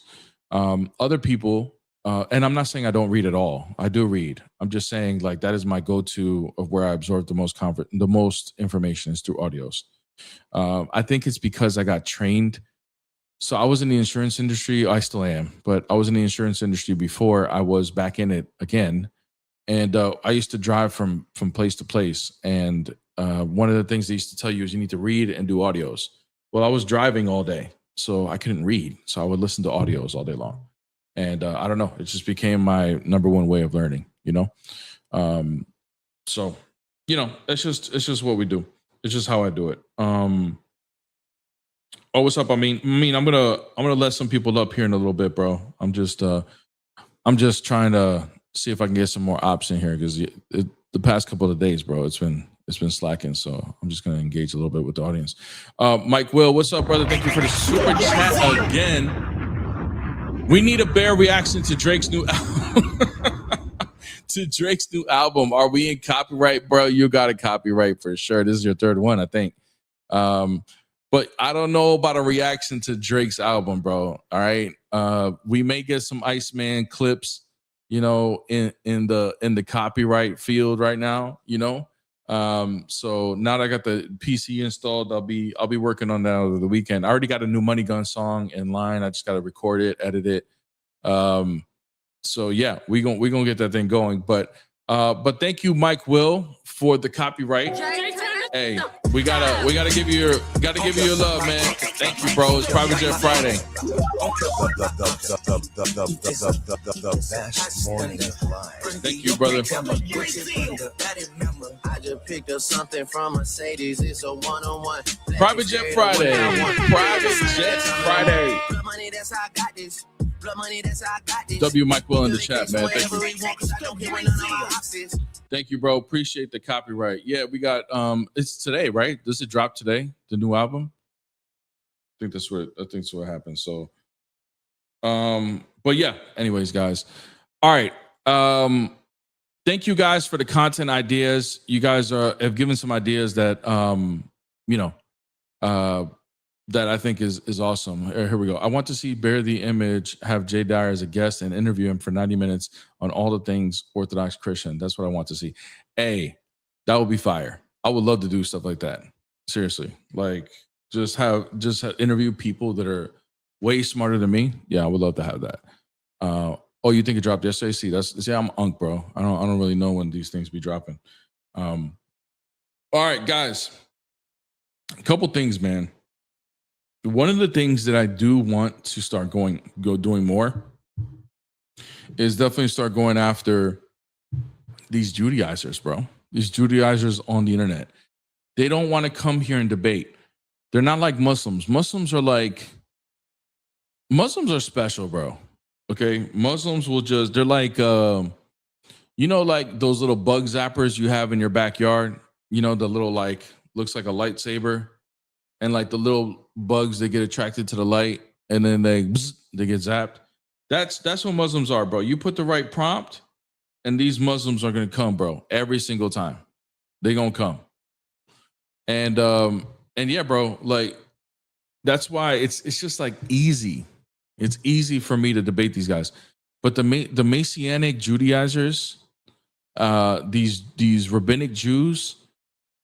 Other people, and I'm not saying I don't read at all. I do read. I'm just saying like that is my go-to of where I absorb the most information is through audios. I think it's because I got trained. So I was in the insurance industry. I still am, but I was in the insurance industry before I was back in it again. And I used to drive from place to place. And one of the things they used to tell you is you need to read and do audios. Well, I was driving all day, so I couldn't read. So I would listen to audios all day long. And I don't know, it just became my number one way of learning, you know? So, you know, it's just what we do. It's just how I do it. Oh, what's up? I mean, I'm gonna let some people up here in a little bit, bro. I'm just trying to see if I can get some more ops in here because the past couple of days, bro, it's been slacking. So I'm just gonna engage a little bit with the audience. Mike Will, what's up, brother? Thank you for the super chat again. We need a bear reaction to Drake's new album. To Drake's new album. Are we in copyright, bro? You got a copyright for sure. This is your third one, I think. But I don't know about a reaction to Drake's album, bro. All right. We may get some Iceman clips, you know, in the copyright field right now, you know. So now that I got the PC installed, I'll be working on that over the weekend. I already got a new Money Gun song in line. I just got to record it, edit it. So yeah, we gonna get that thing going. But thank you, Mike Will, for the copyright. Hey, we gotta give you your love, man. Thank you, bro. It's Private Jet Friday. Thank you, brother. I just picked up something from Mercedes. It's a one-on-one. Private Jet Friday. Private Jet Friday. W Mike Will in the chat, man. Thank you, bro. Appreciate the copyright. Yeah, we got it's today, right? Does it drop today? The new album? I think that's what happened. So but yeah, anyways, guys. All right. Thank you guys for the content ideas. You guys have given some ideas that you know, that I think is awesome. Here we go. I want to see Bear the Image have Jay Dyer as a guest and interview him for 90 minutes on all the things Orthodox Christian. That's what I want to see. That would be fire. I would love to do stuff like that. Seriously. Like just have interview people that are way smarter than me. Yeah, I would love to have that. Oh, you think it dropped yesterday? See, I'm unk, bro. I don't really know when these things be dropping. All right, guys. A couple things, man. One of the things that I do want to start doing more is definitely start going after these Judaizers, bro. These Judaizers on the internet. They don't want to come here and debate. They're not like Muslims. Muslims are special, bro. Okay. Muslims they're like, you know, like those little bug zappers you have in your backyard, you know, the little, like, looks like a lightsaber. And like the little bugs, they get attracted to the light and then they get zapped. That's what Muslims are, bro. You put the right prompt and these Muslims are going to come, bro. Every single time they going to come. And yeah, bro, like that's why it's just like easy. It's easy for me to debate these guys. But the Messianic Judaizers, these rabbinic Jews,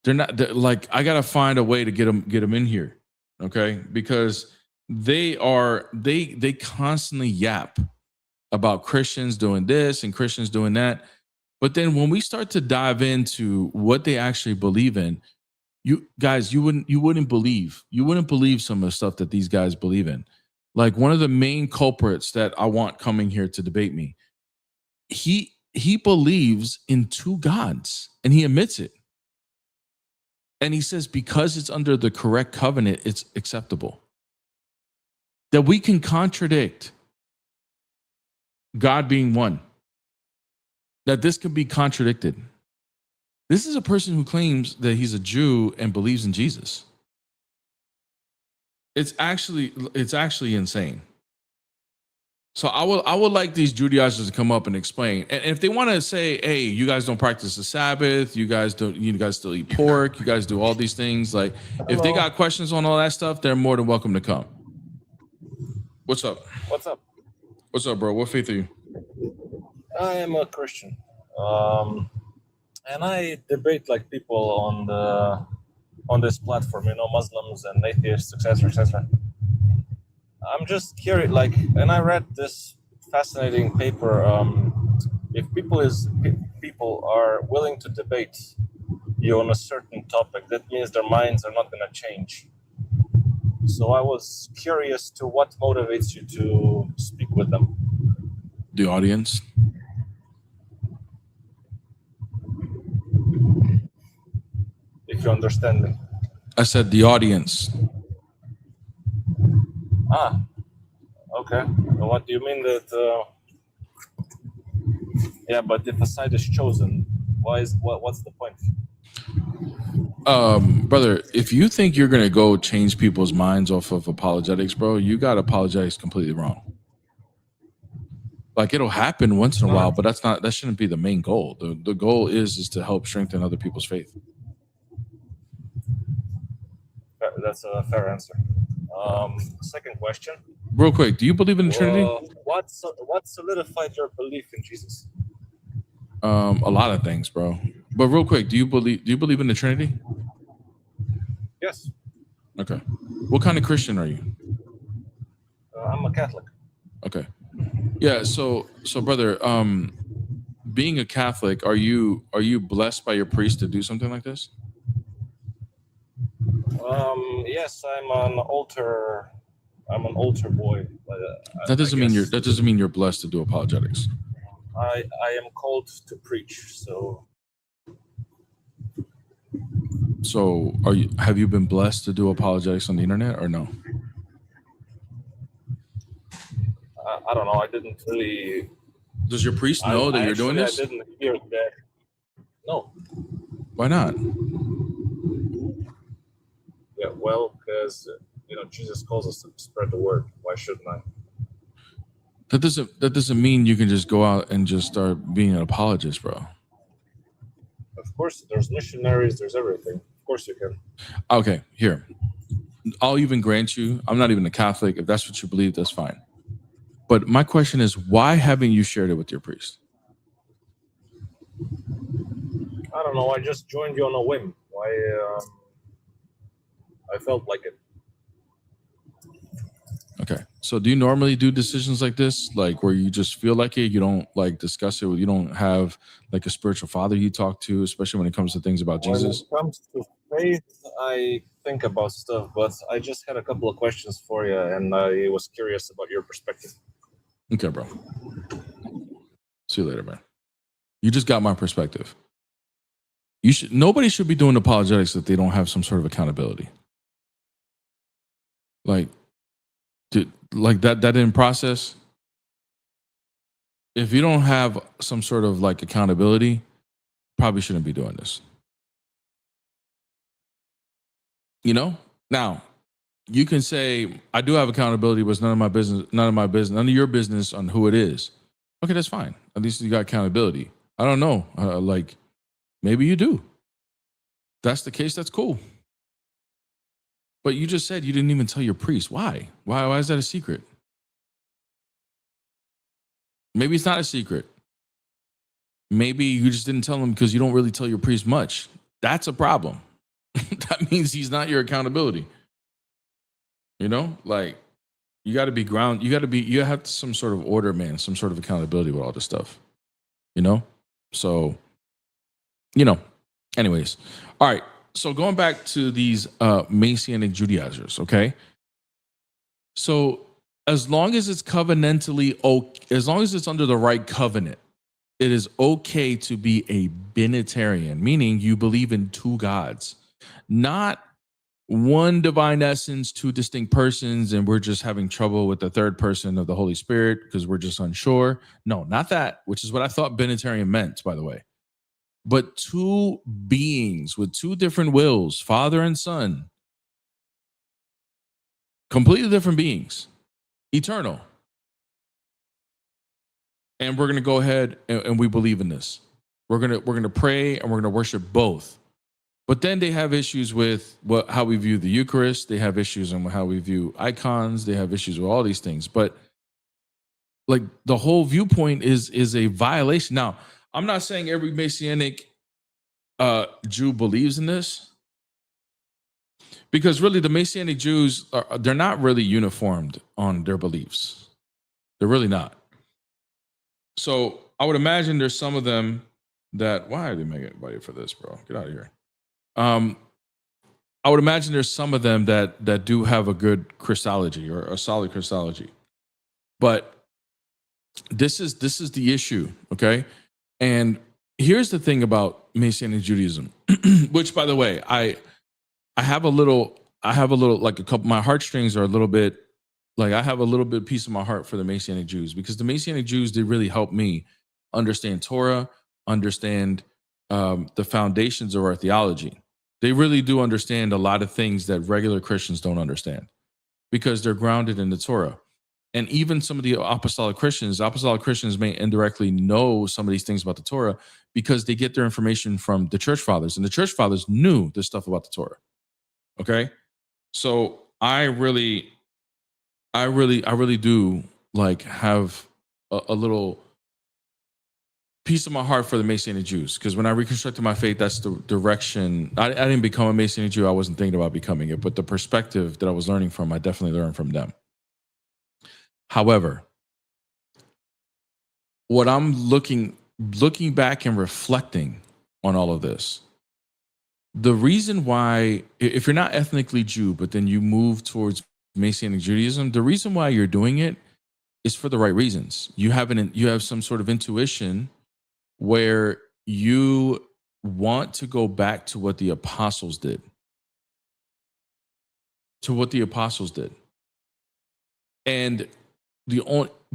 they're like, I gotta find a way to get them in here, okay? Because they constantly yap about Christians doing this and Christians doing that, but then when we start to dive into what they actually believe in, you guys, you wouldn't believe some of the stuff that these guys believe in. Like one of the main culprits that I want coming here to debate me, he believes in two gods and he admits it. And he says, because it's under the correct covenant, it's acceptable. That we can contradict God being one. That this can be contradicted. This is a person who claims that he's a Jew and believes in Jesus. It's actually insane. So I would like these Judaizers to come up and explain. And if they want to say, hey, you guys don't practice the Sabbath, you guys still eat pork, you guys do all these things. Like if they got questions on all that stuff, they're more than welcome to come. What's up? What's up? What's up, bro? What faith are you? I am a Christian. And I debate like people on this platform, you know, Muslims and atheists, etc. I'm just curious, like, and I read this fascinating paper. If people are willing to debate you on a certain topic, that means their minds are not going to change. So I was curious to what motivates you to speak with them. The audience. If you understand me. I said the audience. Ah, okay. What do you mean that? Yeah, but if a side is chosen, what's the point? Brother, if you think you're gonna go change people's minds off of apologetics, bro, you got apologetics completely wrong. Like it'll happen once in a while, but that shouldn't be the main goal. The goal is to help strengthen other people's faith. That's a fair answer. Second question. Real quick, do you believe in the Trinity? What solidified your belief in Jesus? A lot of things, bro. But real quick, do you believe in the Trinity? Yes. Okay. What kind of Christian are you? I'm a Catholic. Okay. Yeah. So brother, being a Catholic, are you blessed by your priest to do something like this? Yes, I'm an altar boy. But, That doesn't mean you're blessed to do apologetics. I am called to preach, so. So have you been blessed to do apologetics on the internet or no? I don't know. I didn't really. Does your priest know that you're doing this? I didn't hear that. No. Why not? Yeah, well, because Jesus calls us to spread the word. Why shouldn't I? That doesn't mean you can just go out and just start being an apologist, bro. Of course, there's missionaries. There's everything. Of course, you can. Okay, here. I'll even grant you. I'm not even a Catholic. If that's what you believe, that's fine. But my question is, why haven't you shared it with your priest? I don't know. I just joined you on a whim. I felt like it. Okay. So do you normally do decisions like this, like where you just feel like it? You don't like discuss it. You don't have like a spiritual father you talk to, especially when it comes to things about Jesus? When it comes to faith, I think about stuff, but I just had a couple of questions for you, and I was curious about your perspective. Okay, bro. See you later, man. You just got my perspective. Nobody should be doing apologetics if they don't have some sort of accountability. Like that in process. If you don't have some sort of like accountability, probably shouldn't be doing this. Now you can say, I do have accountability, but it's none of my business, none of your business on who it is. Okay, that's fine. At least you got accountability. I don't know. Like maybe you do. If that's the case, that's cool. But you just said you didn't even tell your priest. Why? Why is that a secret? Maybe it's not a secret. Maybe you just didn't tell him because you don't really tell your priest much. That's a problem. That means he's not your accountability. Like you got to be you have some sort of order, man, some sort of accountability with all this stuff, So, anyways. All right. So going back to these Messianic Judaizers, okay? So as long as it's covenantally, as long as it's under the right covenant, it is okay to be a binitarian, meaning you believe in two gods, not one divine essence, two distinct persons, and we're just having trouble with the third person of the Holy Spirit because we're just unsure. No, not that, which is what I thought binitarian meant, by the way. But two beings with two different wills, Father and Son, completely different beings, eternal. And we're going to go ahead and we believe in this. We're going to pray and we're going to worship both. But then they have issues with how we view the Eucharist. They have issues on how we view icons. They have issues with all these things. But like the whole viewpoint is a violation. Now, I'm not saying every Messianic Jew believes in this, because really the Messianic Jews they're not really uniformed on their beliefs. They're really not. So I would imagine there's some of them that, why are they making anybody for this, bro? Get out of here. I would imagine there's some of them that do have a good Christology or a solid Christology. But this is the issue, okay? And here's the thing about Messianic Judaism, which, by the way, I have a little, like a couple, my heartstrings are a little bit Like, I have a little bit piece of my heart for the Messianic Jews, because the Messianic Jews did really help me understand Torah, understand the foundations of our theology. They really do understand a lot of things that regular Christians don't understand, because they're grounded in the Torah. And even some of the apostolic Christians may indirectly know some of these things about the Torah because they get their information from the church fathers, and the church fathers knew this stuff about the Torah. Okay. So I really do like have a little piece of my heart for the Messianic Jews, because when I reconstructed my faith, that's the direction. I didn't become a Messianic Jew. I wasn't thinking about becoming it, but the perspective that I was learning from, I definitely learned from them. However, what I'm looking back and reflecting on all of this, the reason why, if you're not ethnically Jew, but then you move towards Messianic Judaism, the reason why you're doing it is for the right reasons. You have some sort of intuition where you want to go back to what the apostles did. And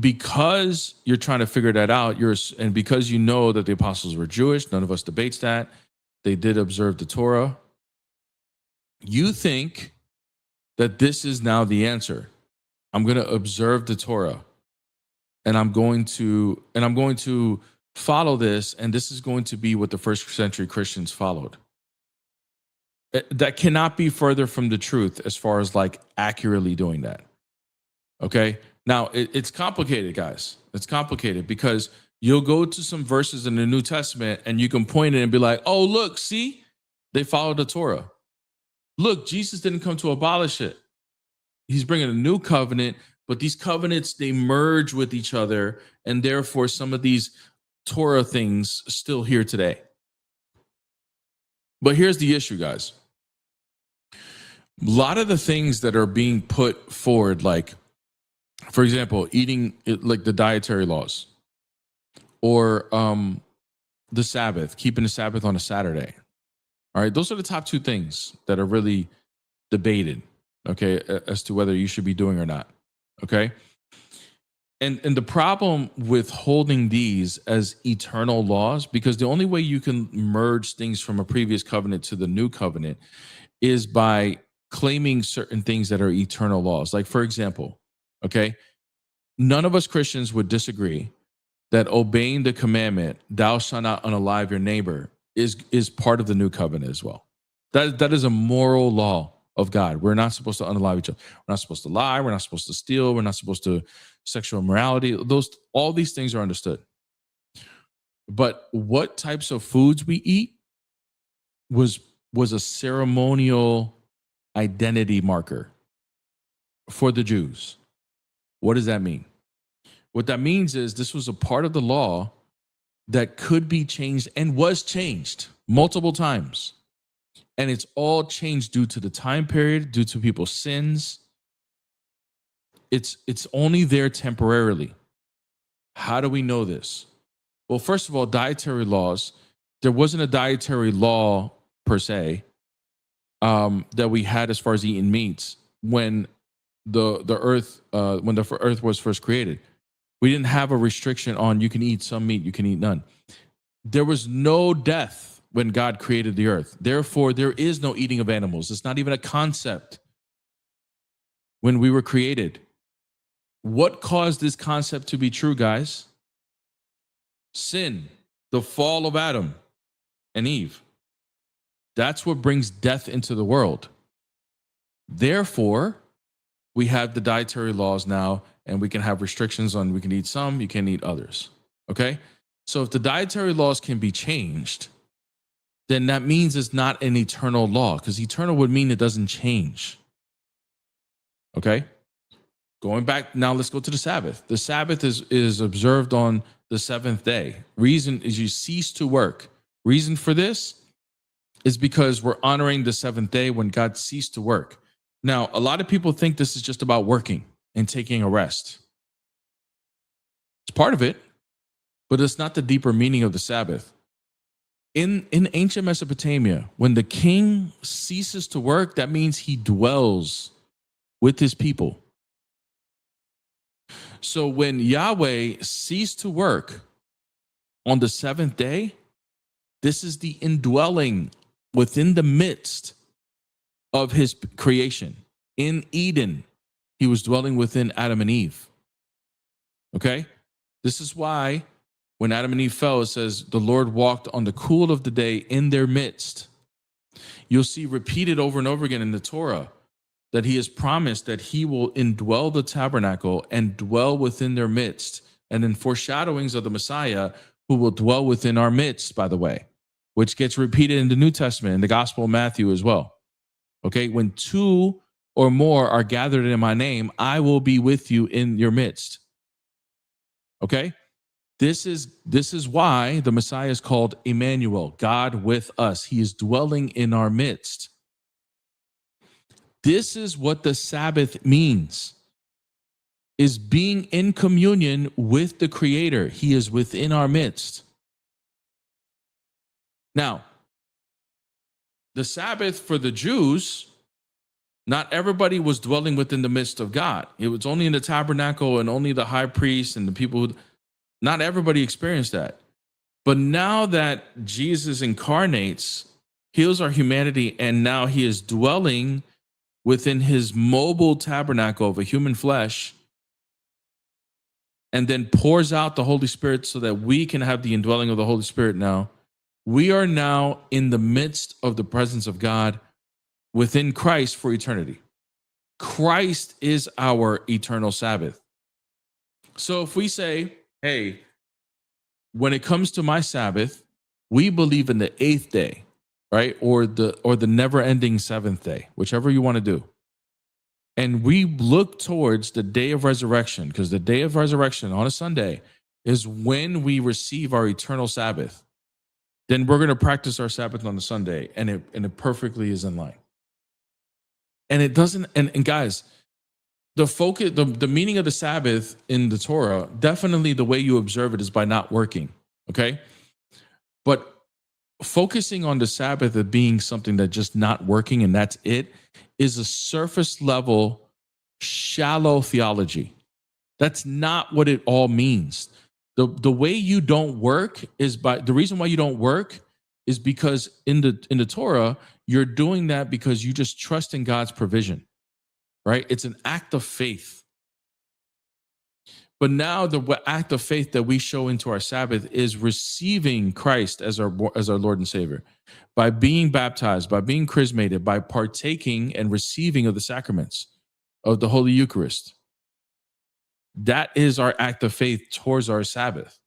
because you're trying to figure that out, and because you know that the apostles were Jewish, none of us debates that. They did observe the Torah. You think that this is now the answer. I'm going to observe the Torah, and I'm going to follow this, and this is going to be what the first century Christians followed. That cannot be further from the truth as far as like accurately doing that. Okay. Now it's complicated, guys. It's complicated because you'll go to some verses in the New Testament and you can point it and be like, oh, look, see, they followed the Torah. Look, Jesus didn't come to abolish it. He's bringing a new covenant, but these covenants, they merge with each other. And therefore some of these Torah things still here today. But here's the issue, guys. A lot of the things that are being put forward, like, for example, eating, like the dietary laws, or the Sabbath, keeping the Sabbath on a Saturday. All right, those are the top two things that are really debated, okay, as to whether you should be doing or not, okay? And the problem with holding these as eternal laws, because the only way you can merge things from a previous covenant to the new covenant is by claiming certain things that are eternal laws. Like, for example, okay, none of us Christians would disagree that obeying the commandment, thou shalt not unalive your neighbor, is part of the new covenant as well. That is a moral law of God. We're not supposed to unalive each other. We're not supposed to lie. We're not supposed to steal. We're not supposed to sexual immorality. All these things are understood. But what types of foods we eat was a ceremonial identity marker for the Jews. What does that mean? What that means is this was a part of the law that could be changed and was changed multiple times. And it's all changed due to the time period, due to people's sins. It's only there temporarily. How do we know this? Well, first of all, dietary laws. There wasn't a dietary law per se that we had as far as eating meats when the earth was first created. We didn't have a restriction on you can eat some meat, you can eat none. There was no death when God created the earth. Therefore, there is no eating of animals. It's not even a concept when we were created. What caused this concept to be true, guys? Sin, the fall of Adam and Eve. That's what brings death into the world. Therefore, we have the dietary laws now, and we can have restrictions on we can eat some, you can't eat others. Okay? So if the dietary laws can be changed, then that means it's not an eternal law, because eternal would mean it doesn't change. Okay? Going back, now let's go to the Sabbath. The Sabbath is observed on the seventh day. Reason is you cease to work. Reason for this is because we're honoring the seventh day when God ceased to work. Now, a lot of people think this is just about working and taking a rest. It's part of it, but it's not the deeper meaning of the Sabbath. In ancient Mesopotamia, when the king ceases to work, that means he dwells with his people. So when Yahweh ceased to work on the seventh day, this is the indwelling within the midst of his creation. In Eden, he was dwelling within Adam and Eve. Okay? This is why when Adam and Eve fell, it says the Lord walked on the cool of the day in their midst. You'll see repeated over and over again in the Torah that he has promised that he will indwell the tabernacle and dwell within their midst. And then foreshadowings of the Messiah who will dwell within our midst, by the way, which gets repeated in the New Testament, in the Gospel of Matthew as well. Okay, when two or more are gathered in my name, I will be with you in your midst. Okay, this is why the Messiah is called Emmanuel, God with us. He is dwelling in our midst. This is what the Sabbath means, is being in communion with the Creator. He is within our midst. Now, the Sabbath for the Jews, not everybody was dwelling within the midst of God. It was only in the tabernacle and only the high priest and the people who, not everybody experienced that. But now that Jesus incarnates, heals our humanity, and now he is dwelling within his mobile tabernacle of a human flesh, and then pours out the Holy Spirit so that we can have the indwelling of the Holy Spirit now. We are now in the midst of the presence of God within Christ for eternity. Christ is our eternal Sabbath. So if we say, hey, when it comes to my Sabbath, we believe in the 8th day, right? Or the never-ending 7th day, whichever you want to do. And we look towards the day of resurrection, because the day of resurrection on a Sunday is when we receive our eternal Sabbath. Then we're going to practice our Sabbath on the Sunday, and it perfectly is in line. And it doesn't, and guys, the focus, the meaning of the Sabbath in the Torah, definitely the way you observe it is by not working, okay? But focusing on the Sabbath as being something that just not working and that's it is a surface level, shallow theology. That's not what it all means. The way you don't work is by, the reason why you don't work is because in the Torah, you're doing that because you just trust in God's provision, right? It's an act of faith. But now the act of faith that we show into our Sabbath is receiving Christ as our Lord and Savior, by being baptized, by being chrismated, by partaking and receiving of the sacraments of the Holy Eucharist. That is our act of faith towards our Sabbath.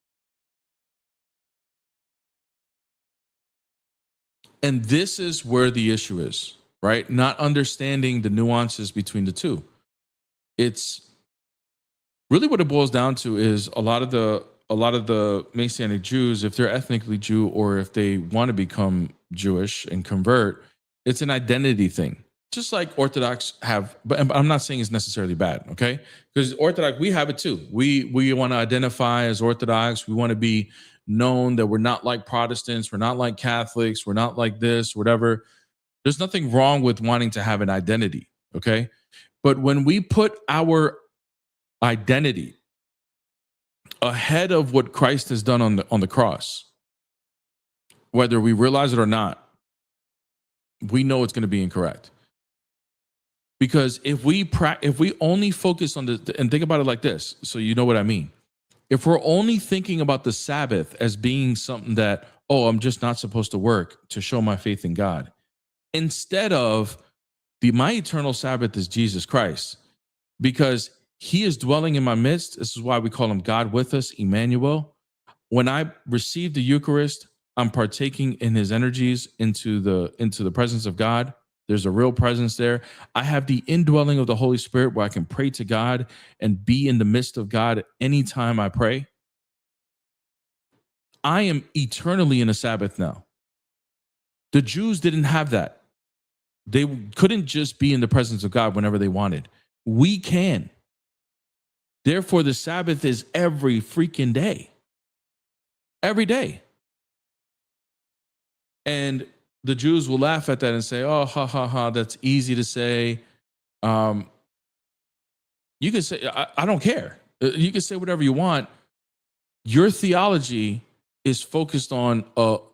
And this is where the issue is, right? Not understanding the nuances between the two. It's really what it boils down to is a lot of the Messianic Jews, if they're ethnically Jew or if they want to become Jewish and convert, it's an identity thing. Just like Orthodox have, but I'm not saying it's necessarily bad, okay? Because Orthodox, we have it too. We want to identify as Orthodox. We want to be known that we're not like Protestants, we're not like Catholics, we're not like this, whatever. There's nothing wrong with wanting to have an identity, okay? But when we put our identity ahead of what Christ has done on the cross, whether we realize it or not, we know it's going to be incorrect. Because if we only focus on and think about it like this, so you know what I mean. If we're only thinking about the Sabbath as being something that, oh, I'm just not supposed to work to show my faith in God, instead of my eternal Sabbath is Jesus Christ, because he is dwelling in my midst. This is why we call him God with us, Emmanuel. When I receive the Eucharist, I'm partaking in his energies into the presence of God. There's a real presence there. I have the indwelling of the Holy Spirit where I can pray to God and be in the midst of God anytime I pray. I am eternally in a Sabbath now. The Jews didn't have that. They couldn't just be in the presence of God whenever they wanted. We can. Therefore, the Sabbath is every freaking day. Every day. And the Jews will laugh at that and say, oh, ha, ha, ha, that's easy to say. You can say, I don't care. You can say whatever you want. Your theology is focused on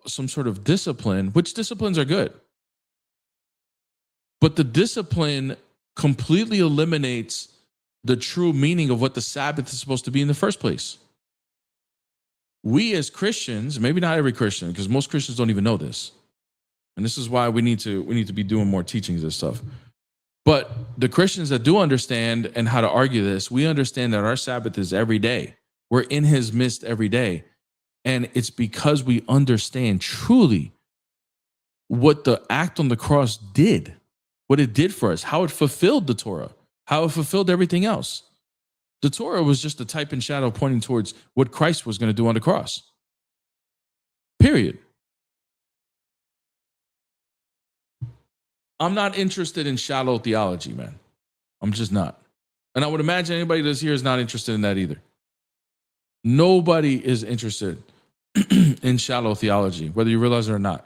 some sort of discipline, which disciplines are good. But the discipline completely eliminates the true meaning of what the Sabbath is supposed to be in the first place. We as Christians, maybe not every Christian, because most Christians don't even know this. And this is why we need to be doing more teachings and stuff. But the Christians that do understand and how to argue this, we understand that our Sabbath is every day. We're in his midst every day. And it's because we understand truly what the act on the cross did, what it did for us, how it fulfilled the Torah, how it fulfilled everything else. The Torah was just a type and shadow pointing towards what Christ was going to do on the cross. Period. I'm not interested in shallow theology, man. I'm just not. And I would imagine anybody that's here is not interested in that either. Nobody is interested in shallow theology, whether you realize it or not.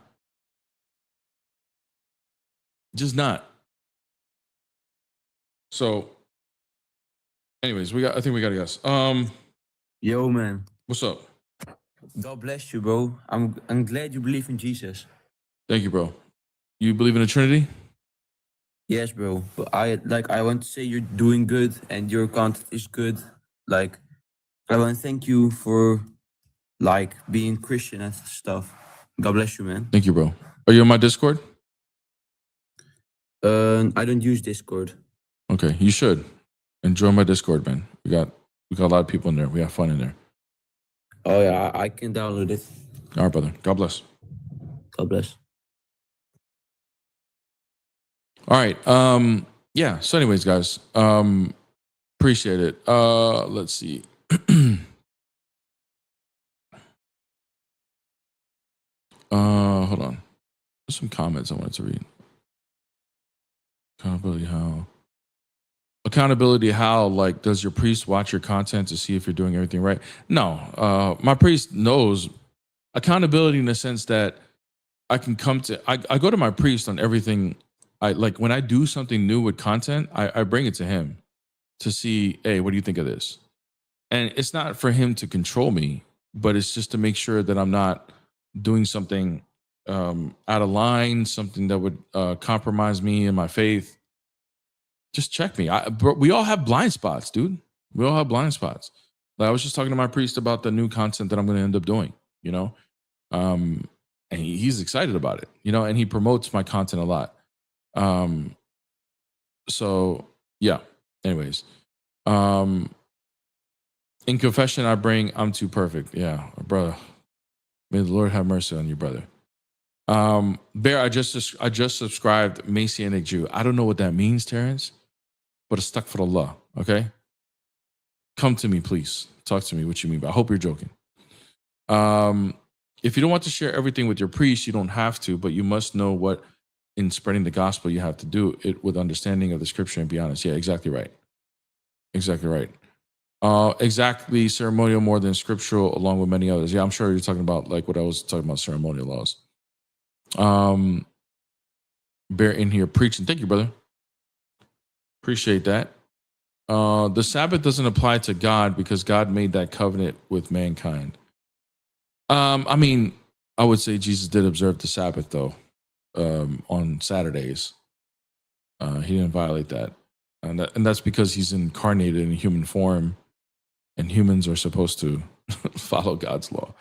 Just not. So, anyways, I think we got to guess. Yo, man. What's up? God bless you, bro. I'm glad you believe in Jesus. Thank you, bro. You believe in the Trinity? Yes, bro. But I want to say you're doing good and your content is good. Like, I want to thank you for being Christian and stuff. God bless you, man. Thank you, bro. Are you on my Discord? I don't use Discord. Okay, you should. Enjoy my Discord, man. We got a lot of people in there. We have fun in there. Oh yeah, I can download it. All right, brother. God bless. God bless. All right. Yeah. So anyways, guys, appreciate it. Let's see. Hold on. There's some comments I wanted to read. Accountability how, like, does your priest watch your content to see if you're doing everything right? No. My priest knows. Accountability in the sense that I can come to, I go to my priest on everything. I like when I do something new with content, I bring it to him to see, hey, what do you think of this? And it's not for him to control me, but it's just to make sure that I'm not doing something out of line, something that would compromise me in my faith. Just check me. Bro, we all have blind spots, dude. We all have blind spots. Like, I was just talking to my priest about the new content that I'm going to end up doing, you know? And he's excited about it, you know, and he promotes my content a lot. So yeah, anyways, in confession, I'm too perfect. Yeah, brother, may the Lord have mercy on you, brother. Bear, I just subscribed Messianic Jew. I don't know what that means, Terrence, but it's stuck for the law. Okay. Come to me, please. Talk to me what you mean. But I hope you're joking. If you don't want to share everything with your priest, you don't have to, but you must know what in spreading the gospel you have to do it with understanding of the scripture and be honest. Yeah, exactly right. Exactly right. Exactly ceremonial more than scriptural, along with many others. Yeah, I'm sure you're talking about like what I was talking about, ceremonial laws. Bear in here preaching. Thank you, brother. Appreciate that. The Sabbath doesn't apply to God because God made that covenant with mankind. I mean, I would say Jesus did observe the Sabbath though, on Saturdays. He didn't violate that. And that's because he's incarnated in human form, and humans are supposed to follow God's law.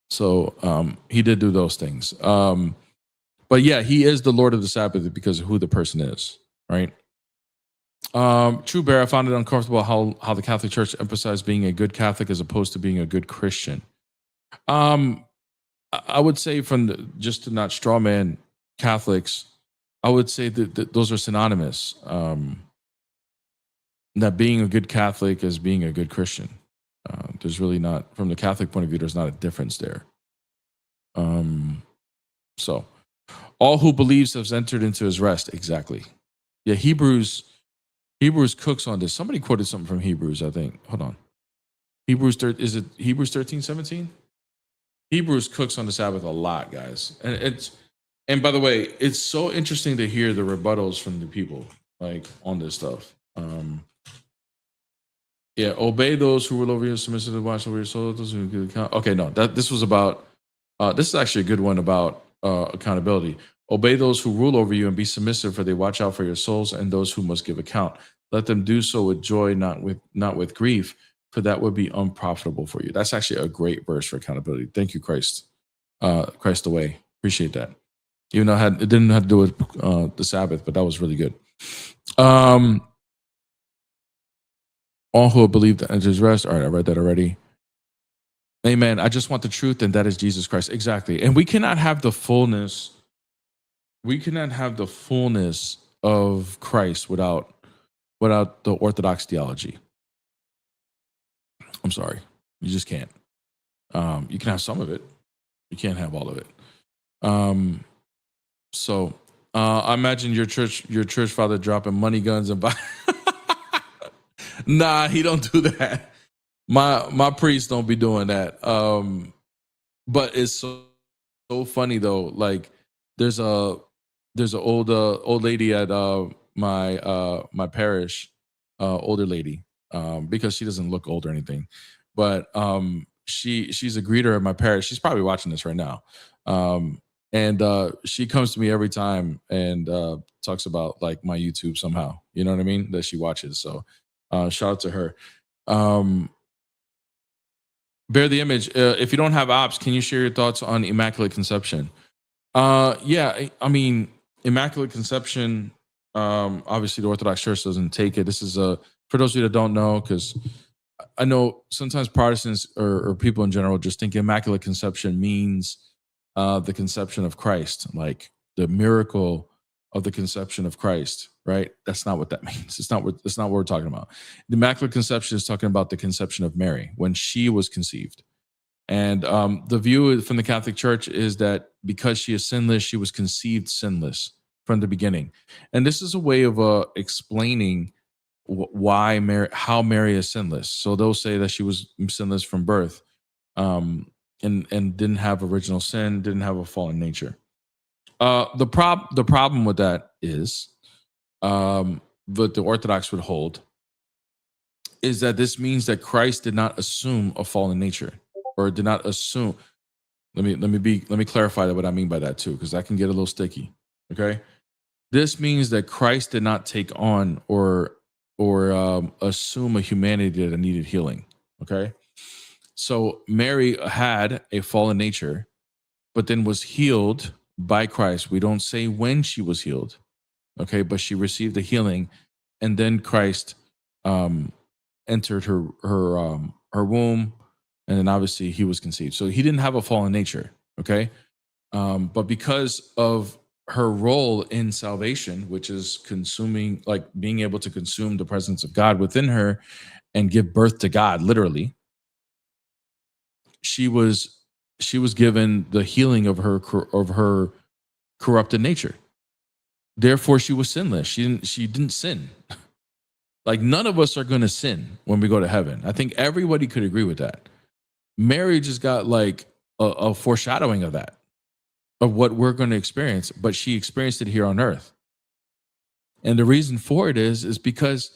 So he did do those things. But yeah, he is the Lord of the Sabbath because of who the person is, right? True Bear, I found it uncomfortable how the Catholic Church emphasized being a good Catholic as opposed to being a good Christian. I would say just to not strawman Catholics, I would say that those are synonymous. That being a good Catholic is being a good Christian. There's really not, from the Catholic point of view, there's not a difference there. So, all who believes has entered into his rest. Exactly. Yeah, Hebrews cooks on this. Somebody quoted something from Hebrews, I think. Hold on. Is it Hebrews 13:17? Hebrews cooks on the Sabbath a lot, guys. And by the way, it's so interesting to hear the rebuttals from the people like on this stuff. Yeah, obey those who rule over you, submissive to watch over your soul. Those who give account. Okay, no, this was about. This is actually a good one about accountability. Obey those who rule over you and be submissive, for they watch out for your souls and those who must give account. Let them do so with joy, not with grief, for that would be unprofitable for you. That's actually a great verse for accountability. Thank you, Christ. Christ the way. Appreciate that. Even though it didn't have to do with the Sabbath, but that was really good. All who believe that enters rest. All right, I read that already. Amen. I just want the truth, and that is Jesus Christ. Exactly. And we cannot have the fullness. We cannot have the fullness of Christ without the Orthodox theology. I'm sorry. You just can't. You can have some of it. You can't have all of it. So I imagine your church father dropping money guns and buy. Nah, he don't do that. My priests don't be doing that. But it's so funny though. Like there's a old lady at my parish, older lady, because she doesn't look old or anything, but she's a greeter at my parish. She's probably watching this right now. And she comes to me every time and talks about like my YouTube somehow. You know what I mean? That she watches. So shout out to her. Bear the image. If you don't have ops, can you share your thoughts on Immaculate Conception? Yeah, I mean, Immaculate Conception, obviously the Orthodox Church doesn't take it. This is for those of you that don't know, because I know sometimes Protestants or people in general just think Immaculate Conception means the conception of Christ, like the miracle of the conception of Christ, right? That's not what that means. It's not what we're talking about. The Immaculate Conception is talking about the conception of Mary when she was conceived. And the view from the Catholic Church is that because she is sinless, she was conceived sinless from the beginning. And this is a way of explaining how Mary is sinless. So they'll say that she was sinless from birth, and didn't have original sin, didn't have a fallen nature. The problem with that is, what the Orthodox would hold is that this means that Christ did not assume a fallen nature, or did not assume. Let me clarify that what I mean by that too, because that can get a little sticky. Okay, this means that Christ did not take on or assume a humanity that needed healing. Okay, so Mary had a fallen nature, but then was healed by Christ. We don't say when she was healed, okay, but she received the healing, and then Christ entered her womb, and then obviously he was conceived. So he didn't have a fallen nature, okay, but because of her role in salvation, which is consuming, like being able to consume the presence of God within her and give birth to God, literally, she was given the healing of her corrupted nature. Therefore, she was sinless. She didn't sin. Like none of us are going to sin when we go to heaven. I think everybody could agree with that. Mary just got like a foreshadowing of that, of what we're going to experience, but she experienced it here on earth. And the reason for it is because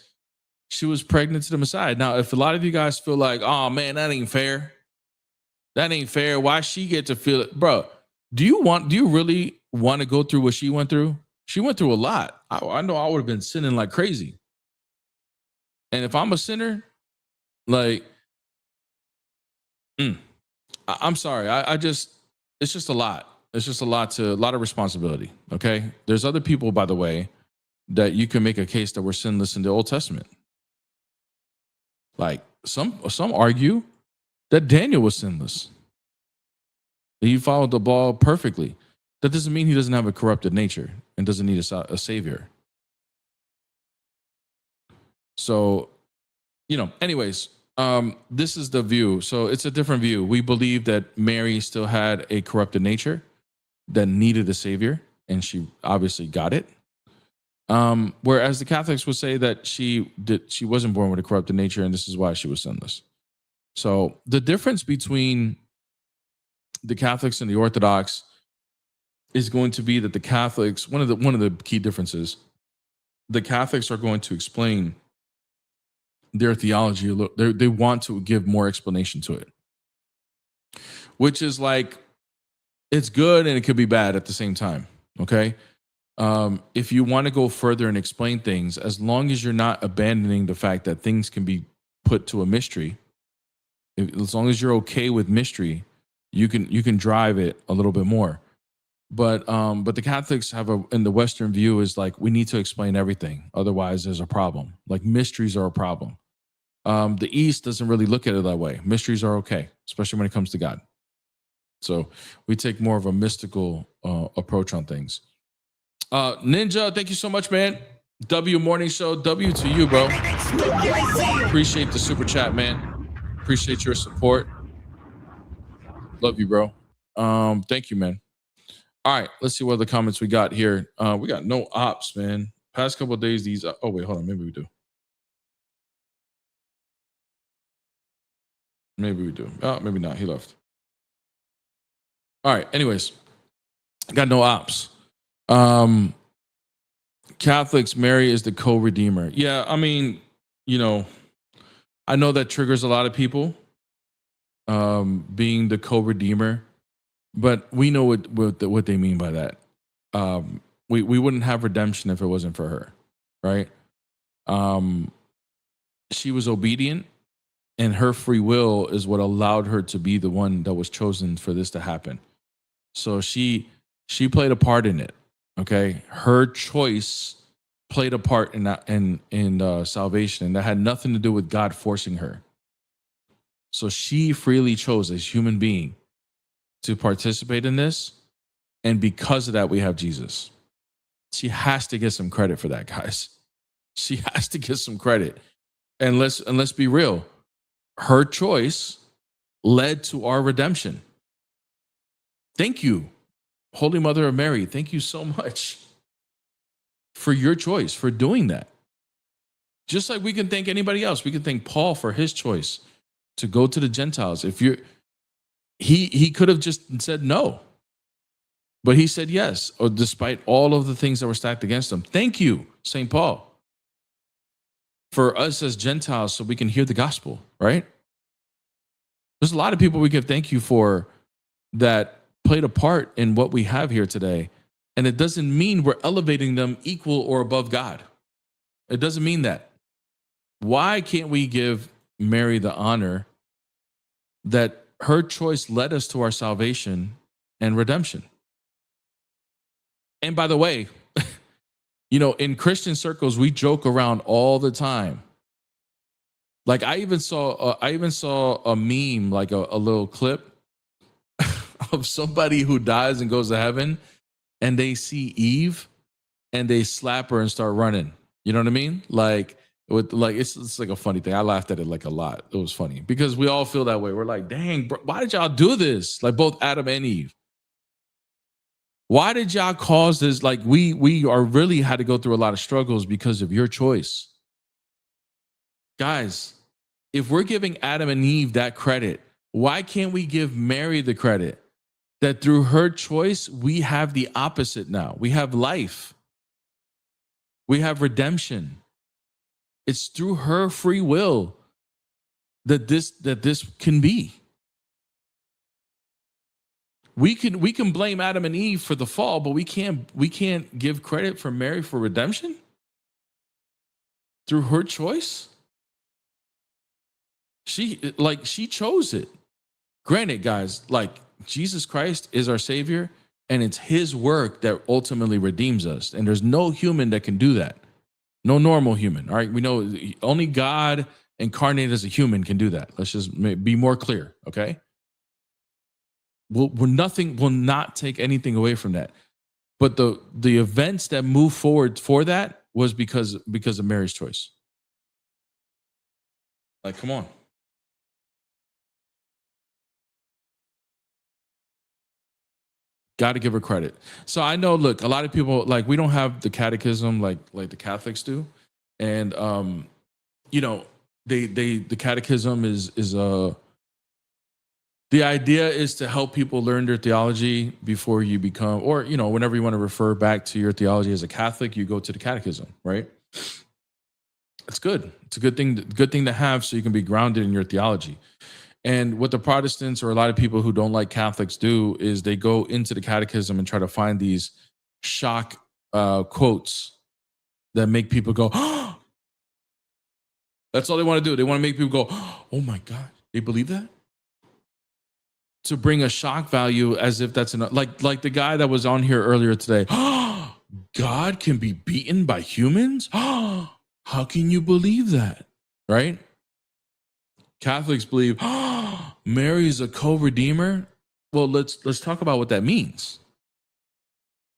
she was pregnant to the Messiah. Now, if a lot of you guys feel like, oh man, that ain't fair. That ain't fair. Why she get to feel it? Bro, do you really want to go through what she went through? She went through a lot. I know I would have been sinning like crazy. And if I'm a sinner, like, I'm sorry. It's just a lot. It's just a lot of responsibility. Okay. There's other people, by the way, that you can make a case that were sinless in the Old Testament. Like some argue that Daniel was sinless. He followed the law perfectly. That doesn't mean he doesn't have a corrupted nature and doesn't need a savior. So, anyways, this is the view. So it's a different view. We believe that Mary still had a corrupted nature that needed a savior, and she obviously got it. Whereas the Catholics would say that she wasn't born with a corrupted nature, and this is why she was sinless. So the difference between the Catholics and the Orthodox is going to be that the Catholics, one of the key differences, the Catholics are going to explain their theology. They want to give more explanation to it, which is like, it's good and it could be bad at the same time. Okay. If you want to go further and explain things, as long as you're not abandoning the fact that things can be put to a mystery, as long as you're okay with mystery, you can drive it a little bit more. But the Catholics have in the Western view is like, we need to explain everything, otherwise there's a problem. Like, mysteries are a problem. The East doesn't really look at it that way. Mysteries are okay, especially when it comes to God. So we take more of a mystical approach on things. Ninja, thank you so much, man. W Morning Show, W to you, bro. Appreciate the super chat, man. Appreciate your support. Love you, bro. Thank you, man. All right, let's see what other comments we got here. We got no ops, man. Past couple of days, these. Oh wait, hold on. Maybe we do. Maybe we do. Oh, maybe not. He left. All right. Anyways, got no ops. Catholics, Mary is the co-redeemer. Yeah, I mean, I know that triggers a lot of people. Being the co-redeemer, but we know what they mean by that. We wouldn't have redemption if it wasn't for her, right? She was obedient, and her free will is what allowed her to be the one that was chosen for this to happen. So she played a part in it. Okay, her choice played a part in that, in salvation, and that had nothing to do with God forcing her. So she freely chose, as a human being, to participate in this, and because of that, we have Jesus. She has to get some credit for that, guys. She has to get some credit, and let's be real. Her choice led to our redemption. Thank you, Holy Mother of Mary. Thank you so much for your choice, for doing that. Just like we can thank anybody else. We can thank Paul for his choice to go to the Gentiles. He could have just said no, but he said yes, or despite all of the things that were stacked against him. Thank you, St. Paul, for us as Gentiles, so we can hear the gospel, right? There's a lot of people we can thank you for that played a part in what we have here today. And it doesn't mean we're elevating them equal or above God. It doesn't mean that. Why can't we give Mary the honor that her choice led us to our salvation and redemption? And by the way, in Christian circles, we joke around all the time. Like I even saw a meme, like a little clip of somebody who dies and goes to heaven, and they see Eve and they slap her and start running. You know what I mean? It's like a funny thing. I laughed at it like a lot. It was funny because we all feel that way. We're like, dang, bro, why did y'all do this? Like both Adam and Eve. Why did y'all cause this? Like we are really had to go through a lot of struggles because of your choice. Guys, if we're giving Adam and Eve that credit, why can't we give Mary the credit that through her choice, we have the opposite now? We have life. We have redemption. It's through her free will that this can be. We can blame Adam and Eve for the fall, but we can't give credit for Mary for redemption through her choice. She chose it. Granted, guys, Jesus Christ is our Savior, and it's his work that ultimately redeems us. And there's no human that can do that. No normal human. All right. We know only God incarnated as a human can do that. Let's just be more clear. Okay. Nothing will not take anything away from that. But the events that move forward for that was because of Mary's choice. Like, come on. Got to give her credit. So I know, look, a lot of people, we don't have the catechism like the Catholics do. And, the catechism is the idea is to help people learn their theology before you become, or, whenever you want to refer back to your theology as a Catholic, you go to the catechism, right? It's good. It's a good thing to have, so you can be grounded in your theology. And what the Protestants or a lot of people who don't like Catholics do is they go into the catechism and try to find these shock quotes that make people go, oh! That's all they want to do. They want to make people go, oh my God, they believe that? To bring a shock value as if that's enough. Like the guy that was on here earlier today. Oh, God can be beaten by humans? Oh, how can you believe that? Right? Catholics believe, oh, Mary is a co-redeemer. Well, let's talk about what that means.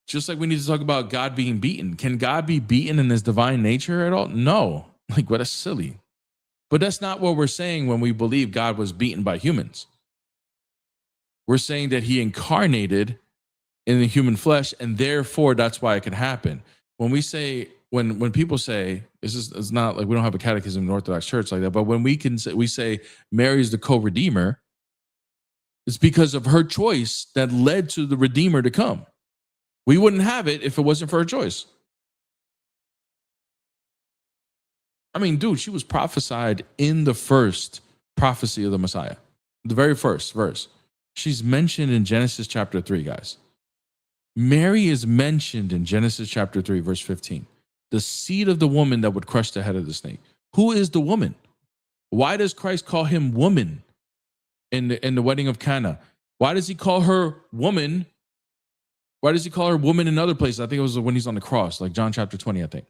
Just like we need to talk about God being beaten. Can God be beaten in his divine nature at all? No. Like, what a silly. But that's not what we're saying when we believe God was beaten by humans. We're saying that he incarnated in the human flesh, and therefore that's why it can happen. When we say, when people say, it's not like we don't have a catechism in the Orthodox Church like that, but when we say Mary is the co-redeemer, it's because of her choice that led to the Redeemer to come. We wouldn't have it if it wasn't for her choice. I mean, dude, she was prophesied in the first prophecy of the Messiah, the very first verse. She's mentioned in Genesis chapter 3, guys. Mary is mentioned in Genesis chapter 3, verse 15. The seed of the woman that would crush the head of the snake. Who is the woman? Why does Christ call him woman in the wedding of Cana? Why does he call her woman? Why does he call her woman in other places? I think it was when he's on the cross, like John chapter 20, I think.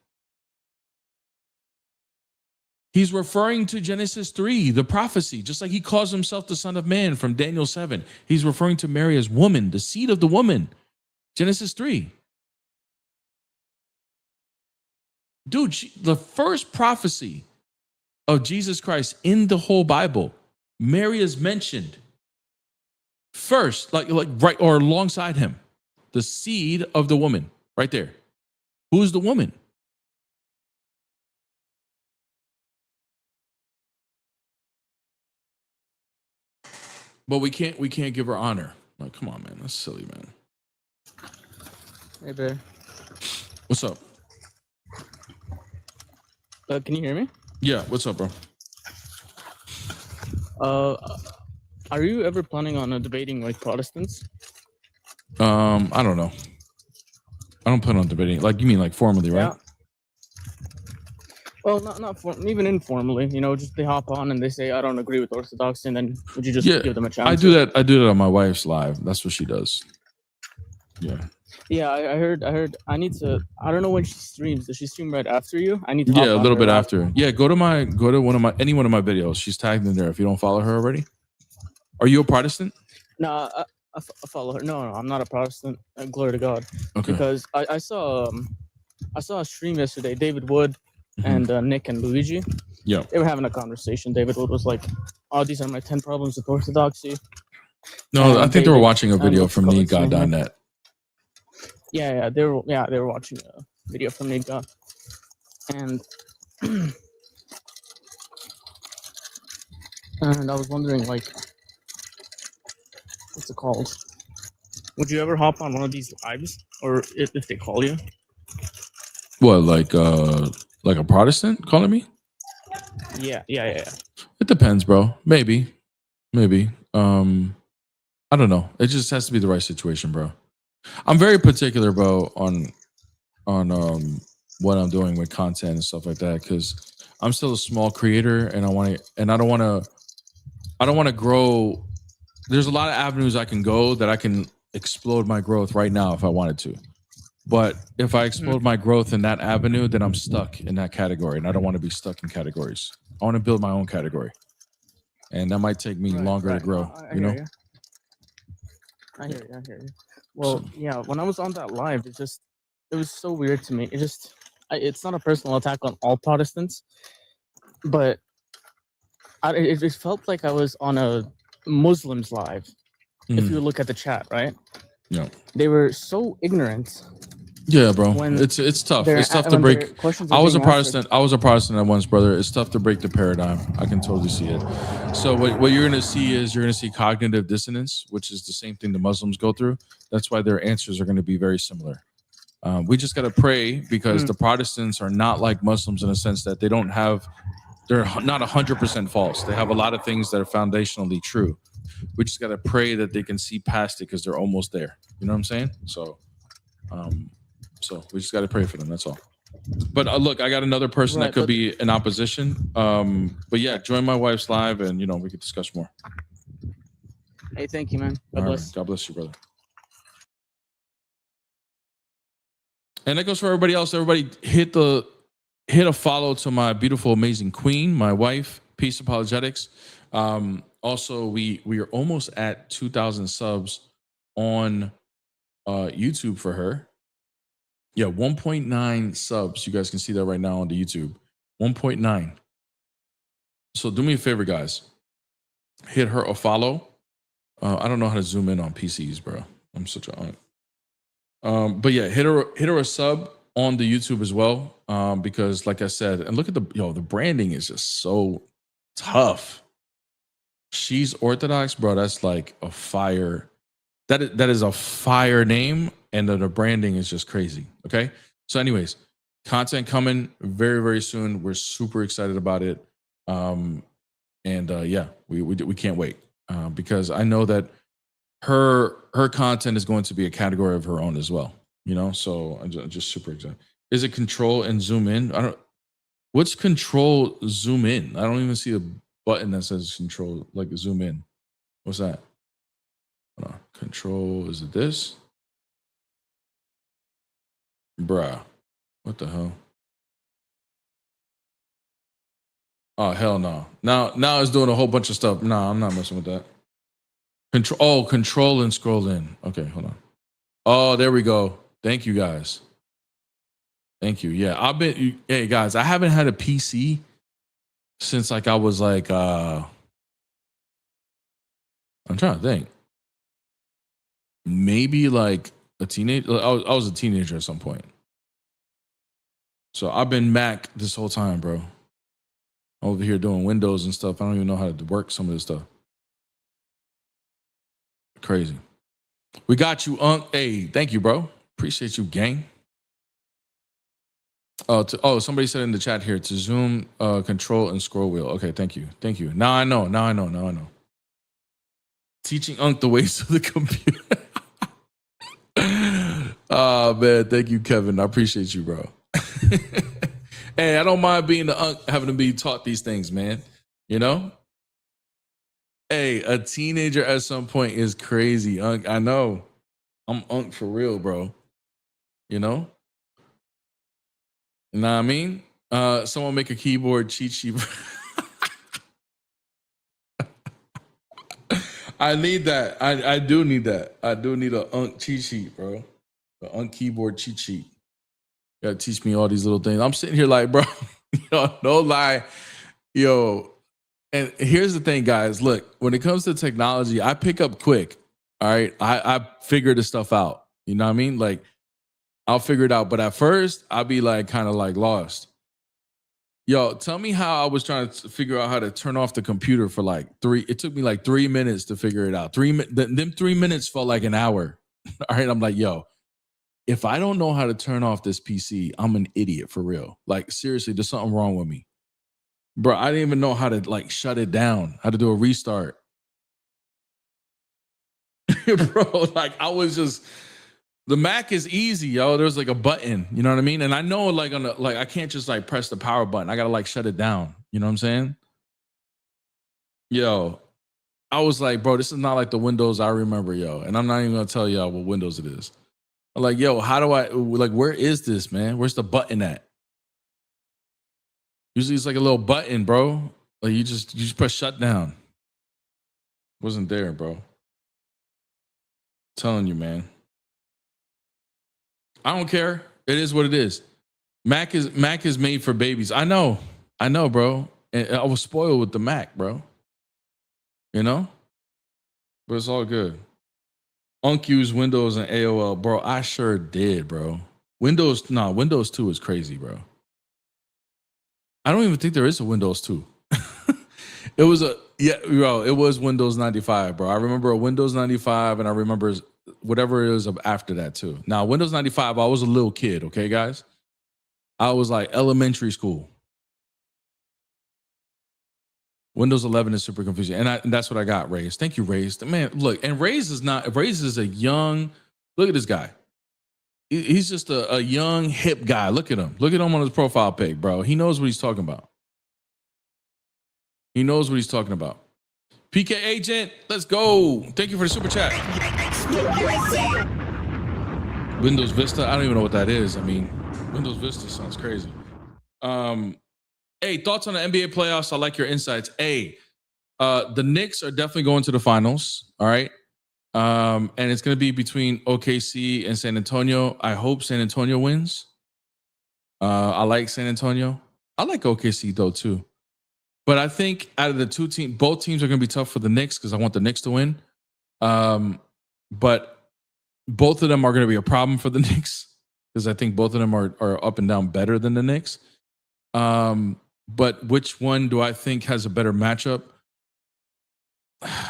He's referring to Genesis 3, the prophecy, just like he calls himself the Son of Man from Daniel 7. He's referring to Mary as woman, the seed of the woman. Genesis 3. Dude, the first prophecy of Jesus Christ in the whole Bible, Mary is mentioned first, like right or alongside him. The seed of the woman, right there. Who's the woman? But we can't give her honor. Like, come on, man. That's silly, man. Hey, Bear. What's up? Can you hear me? Yeah, what's up, bro? Are you ever planning on debating like Protestants? I don't know. I don't plan on debating. Like, you mean like formally, right? Yeah. Well, not even informally. You know, just they hop on and they say, "I don't agree with Orthodoxy," and then would you just give them a chance? I do that on my wife's live. That's what she does. Yeah. Yeah, I heard. I need to. I don't know when she streams. Does she stream right after you? I need to. Yeah, a little bit after. Yeah, go to any one of my videos. She's tagged in there. If you don't follow her already, are you a Protestant? No, I follow her. No, I'm not a Protestant. Glory to God. Okay. Because I saw a stream yesterday. David Wood and Nick and Luigi. Yeah. They were having a conversation. David Wood was like, "Oh, these are my 10 problems with Orthodoxy." No, I think they were watching a video from needgod.net. Yeah, they were watching a video from needgod, and and I was wondering, like, what's it called? Would you ever hop on one of these lives, or if they call you? What, like a Protestant calling me? Yeah. It depends, bro. Maybe. I don't know. It just has to be the right situation, bro. I'm very particular, bro, on what I'm doing with content and stuff like that, because I'm still a small creator, and I don't want to grow. There's a lot of avenues I can go that I can explode my growth right now if I wanted to. But if I explode my growth in that avenue, then I'm stuck in that category, and I don't want to be stuck in categories. I want to build my own category, and that might take me longer to grow. You know. I hear you. Well, yeah. When I was on that live, it was so weird to me. It's not a personal attack on all Protestants, but it felt like I was on a Muslims live. If you look at the chat, right? Yeah. They were so ignorant. Yeah, bro. It's tough. It's tough to break. I was a Protestant at once, brother. It's tough to break the paradigm. I can totally see it. So what you're going to see is cognitive dissonance, which is the same thing the Muslims go through. That's why their answers are going to be very similar. We just got to pray because the Protestants are not like Muslims in a sense that they're not 100% false. They have a lot of things that are foundationally true. We just got to pray that they can see past it because they're almost there. You know what I'm saying? So we just got to pray for them. That's all. But look, I got another person that could be in opposition. But yeah, join my wife's live and, we could discuss more. Hey, thank you, man. God bless. Right. God bless you, brother. And that goes for everybody else. Everybody hit a follow to my beautiful, amazing queen, my wife, Peace Apologetics. Also, we are almost at 2,000 subs on YouTube for her. Yeah, 1.9 subs. You guys can see that right now on the YouTube. 1.9. So do me a favor, guys. Hit her a follow. I don't know how to zoom in on PCs, bro. I'm such a but yeah, hit her a sub on the YouTube as well. Because like I said, and look at the branding is just so tough. She's Orthodox, bro. That's like a fire. That is a fire name, and the branding is just crazy. Okay. So, anyways, content coming very, very soon. We're super excited about it. Yeah, we can't wait because I know that her content is going to be a category of her own as well. So I'm just super excited. Is it control and zoom in? What's control zoom in? I don't even see a button that says control, like zoom in. What's that? Control, is it this? Bruh, what the hell? Oh, hell no. Now it's doing a whole bunch of stuff. No, I'm not messing with that. Control and scroll in. Okay, hold on. Oh, there we go. Thank you, guys. Thank you. Yeah, hey, guys, I haven't had a PC since I was I'm trying to think. Maybe like a teenager. I was a teenager at some point. So I've been Mac this whole time, bro. I'm over here doing Windows and stuff. I don't even know how to work some of this stuff. Crazy. We got you, Unc. Hey, thank you, bro. Appreciate you, gang. Somebody said in the chat here to zoom, control, and scroll wheel. Okay, thank you. Thank you. Now I know. Teaching Unc the ways of the computer. Oh, man. Thank you, Kevin. I appreciate you, bro. Hey, I don't mind being the Unc, having to be taught these things, man. Hey, a teenager at some point is crazy, Unc. I know. I'm Unc for real, bro. You know what I mean? Someone make a keyboard cheat sheet. I need that. I do need that. I do need an Unc cheat sheet, bro. The Unc keyboard cheat sheet. You gotta teach me all these little things. I'm sitting here like, bro, no lie. And here's the thing, guys. Look, when it comes to technology, I pick up quick. All right. I figure this stuff out. You know what I mean? Like, I'll figure it out. But at first, I'll be like kind of like lost. Tell me how I was trying to figure out how to turn off the computer for it took me like 3 minutes to figure it out. Them 3 minutes felt like an hour. All right. I'm like, if I don't know how to turn off this PC, I'm an idiot for real. Like, seriously, there's something wrong with me. Bro, I didn't even know how to shut it down, how to do a restart. Bro, the Mac is easy, There's like a button, you know what I mean? And I know I can't just press the power button. I gotta shut it down. You know what I'm saying? I was like, bro, this is not like the Windows I remember, And I'm not even gonna tell y'all what Windows it is. I'm like, how do I where is this, man? Where's the button at? Usually it's like a little button, bro. Like you just press shut down. Wasn't there, bro. Telling you, man. I don't care. It is what it is. Mac is made for babies. I know, bro. And I was spoiled with the Mac, bro. But it's all good. Unc used Windows and AOL, bro. I sure did, bro. Windows 2 is crazy, bro. I don't even think there is a Windows 2. It was Windows 95, bro. I remember a Windows 95 and I remember whatever it is after that too. Now, Windows 95, I was a little kid, okay, guys? I was like elementary school. Windows 11 is super confusing. And that's what I got, Raze. Thank you, Raze. Man, look, and Raze is a young, look at this guy. He's just a young, hip guy. Look at him. Look at him on his profile pic, bro. He knows what he's talking about. He knows what he's talking about. PK Agent, let's go. Thank you for the super chat. Windows Vista, I don't even know what that is. I mean, Windows Vista sounds crazy. Hey, thoughts on the NBA playoffs? I like your insights. Hey, the Knicks are definitely going to the finals. All right. And it's going to be between OKC and San Antonio. I hope San Antonio wins. I like San Antonio. I like OKC though too. But I think out of the two teams, both teams are going to be tough for the Knicks because I want the Knicks to win. But both of them are going to be a problem for the Knicks because I think both of them are up and down better than the Knicks. But which one do I think has a better matchup?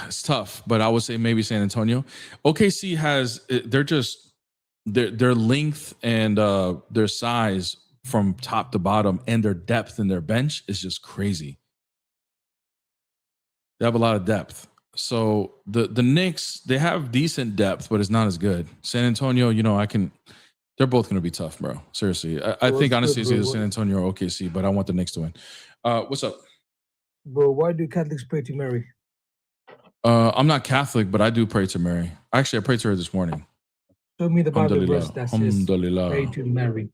It's tough, but I would say maybe San Antonio. OKC has, they're just, their length and their size from top to bottom and their depth in their bench is just crazy. They have a lot of depth. So the Knicks, they have decent depth, but it's not as good. San Antonio, they're both going to be tough, bro. Seriously. I think honestly it's either San Antonio or OKC, but I want the Knicks to win. What's up? Bro, why do Catholics pray to Mary? I'm not Catholic, but I do pray to Mary. Actually, I prayed to her this morning. Show me the Bible verse that says pray to Mary.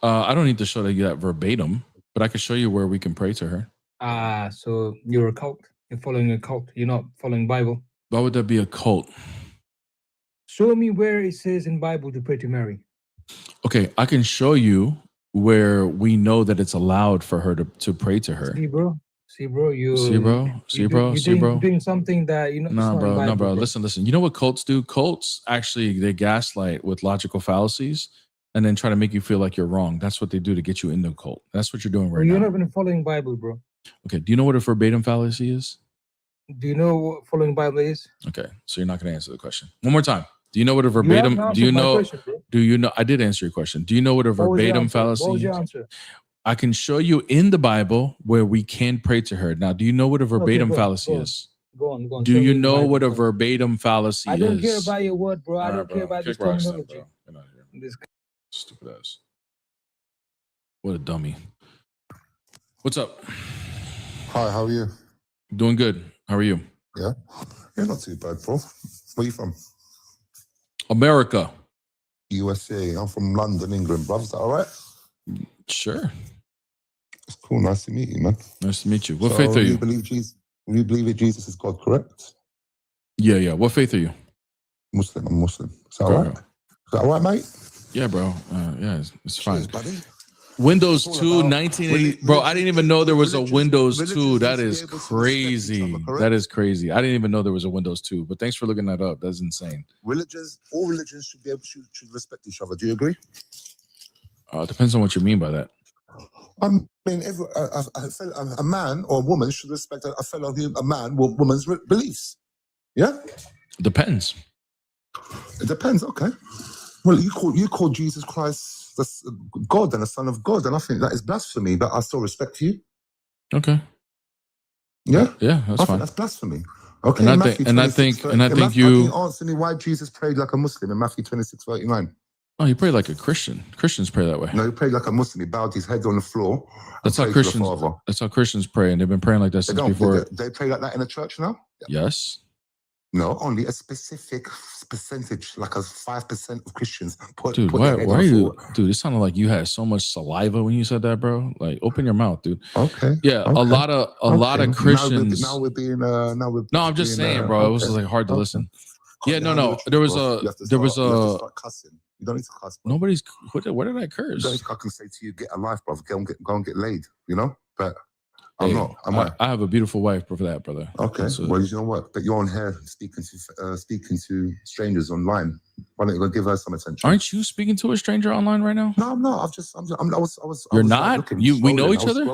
I don't need to show you that verbatim, but I can show you where we can pray to her. So you're a cult? You're following a cult? You're not following Bible? Why would that be a cult? Show me where it says in Bible to pray to Mary. Okay, I can show you where we know that it's allowed for her to pray to her. See, bro, you're doing something that you know. No, bro. Listen. You know what cults do? Cults actually they gaslight with logical fallacies and then try to make you feel like you're wrong. That's what they do to get you in the cult. That's what you're doing right now. You're not even following Bible, bro. Okay. Do you know what a verbatim fallacy is? Do you know what following Bible is? Okay, so you're not going to answer the question. One more time. Do you know what a verbatim? Do you know? I did answer your question. Do you know what a verbatim fallacy is? What was your answer? I can show you in the Bible where we can pray to her. Now, do you know what a verbatim fallacy is? Go on. Do you know what a verbatim fallacy is? I don't care about your word, bro. I don't care about this terminology. Stupid ass. What a dummy. What's up? Hi, how are you? Doing good. How are you? Yeah, not too bad, bro. Where are you from? America. USA. I'm from London, England, bruv. Is that all right? Sure. It's cool. Nice to meet you, man. Nice to meet you. What faith are you? You believe that Jesus is God, correct? Yeah. What faith are you? Muslim. I'm Muslim. Is that all right? Is that all right, mate? Yeah, bro. Yeah, it's fine. Cheers, buddy. Windows 2, 1980. Bro, I didn't even know there was a Windows 2. That is crazy. That is crazy. I didn't even know there was a Windows 2. But thanks for looking that up. That's insane. All religions should be able to respect each other. Do you agree? It depends on what you mean by that. I mean, a man or a woman should respect a man or woman's beliefs. Yeah? Depends. It depends. Okay. Well, you call Jesus Christ God and a son of God, and I think that is blasphemy, but I still respect you. Okay. Yeah? Yeah, that's fine. Think that's blasphemy. Okay. And I think you answer me why Jesus prayed like a Muslim in Matthew 26:39. Oh, he prayed like a Christian. Christians pray that way. No, he prayed like a Muslim. He bowed his head on the floor. That's how Christians pray, and they've been praying like that since before. They pray like that in the church now? Yes. No, only a specific percentage, like a 5% of Christians. Dude, why are you? Dude, it sounded like you had so much saliva when you said that, bro. Like, open your mouth, dude. Okay. Yeah, okay. a lot of Christians. Now we're being. No, I'm just saying, bro. It was like hard to listen. Yeah, no. There was a. You don't need to cuss. Bro. Nobody's. Where did I curse? I can say to you, get a life, bro. Go and get laid. You know, but. I'm not. I have a beautiful wife for that, brother. Okay. Well, you know what? But you're on here speaking to strangers online. Why don't you go give her some attention? Aren't you speaking to a stranger online right now? No, I'm not. You're not. We know each other.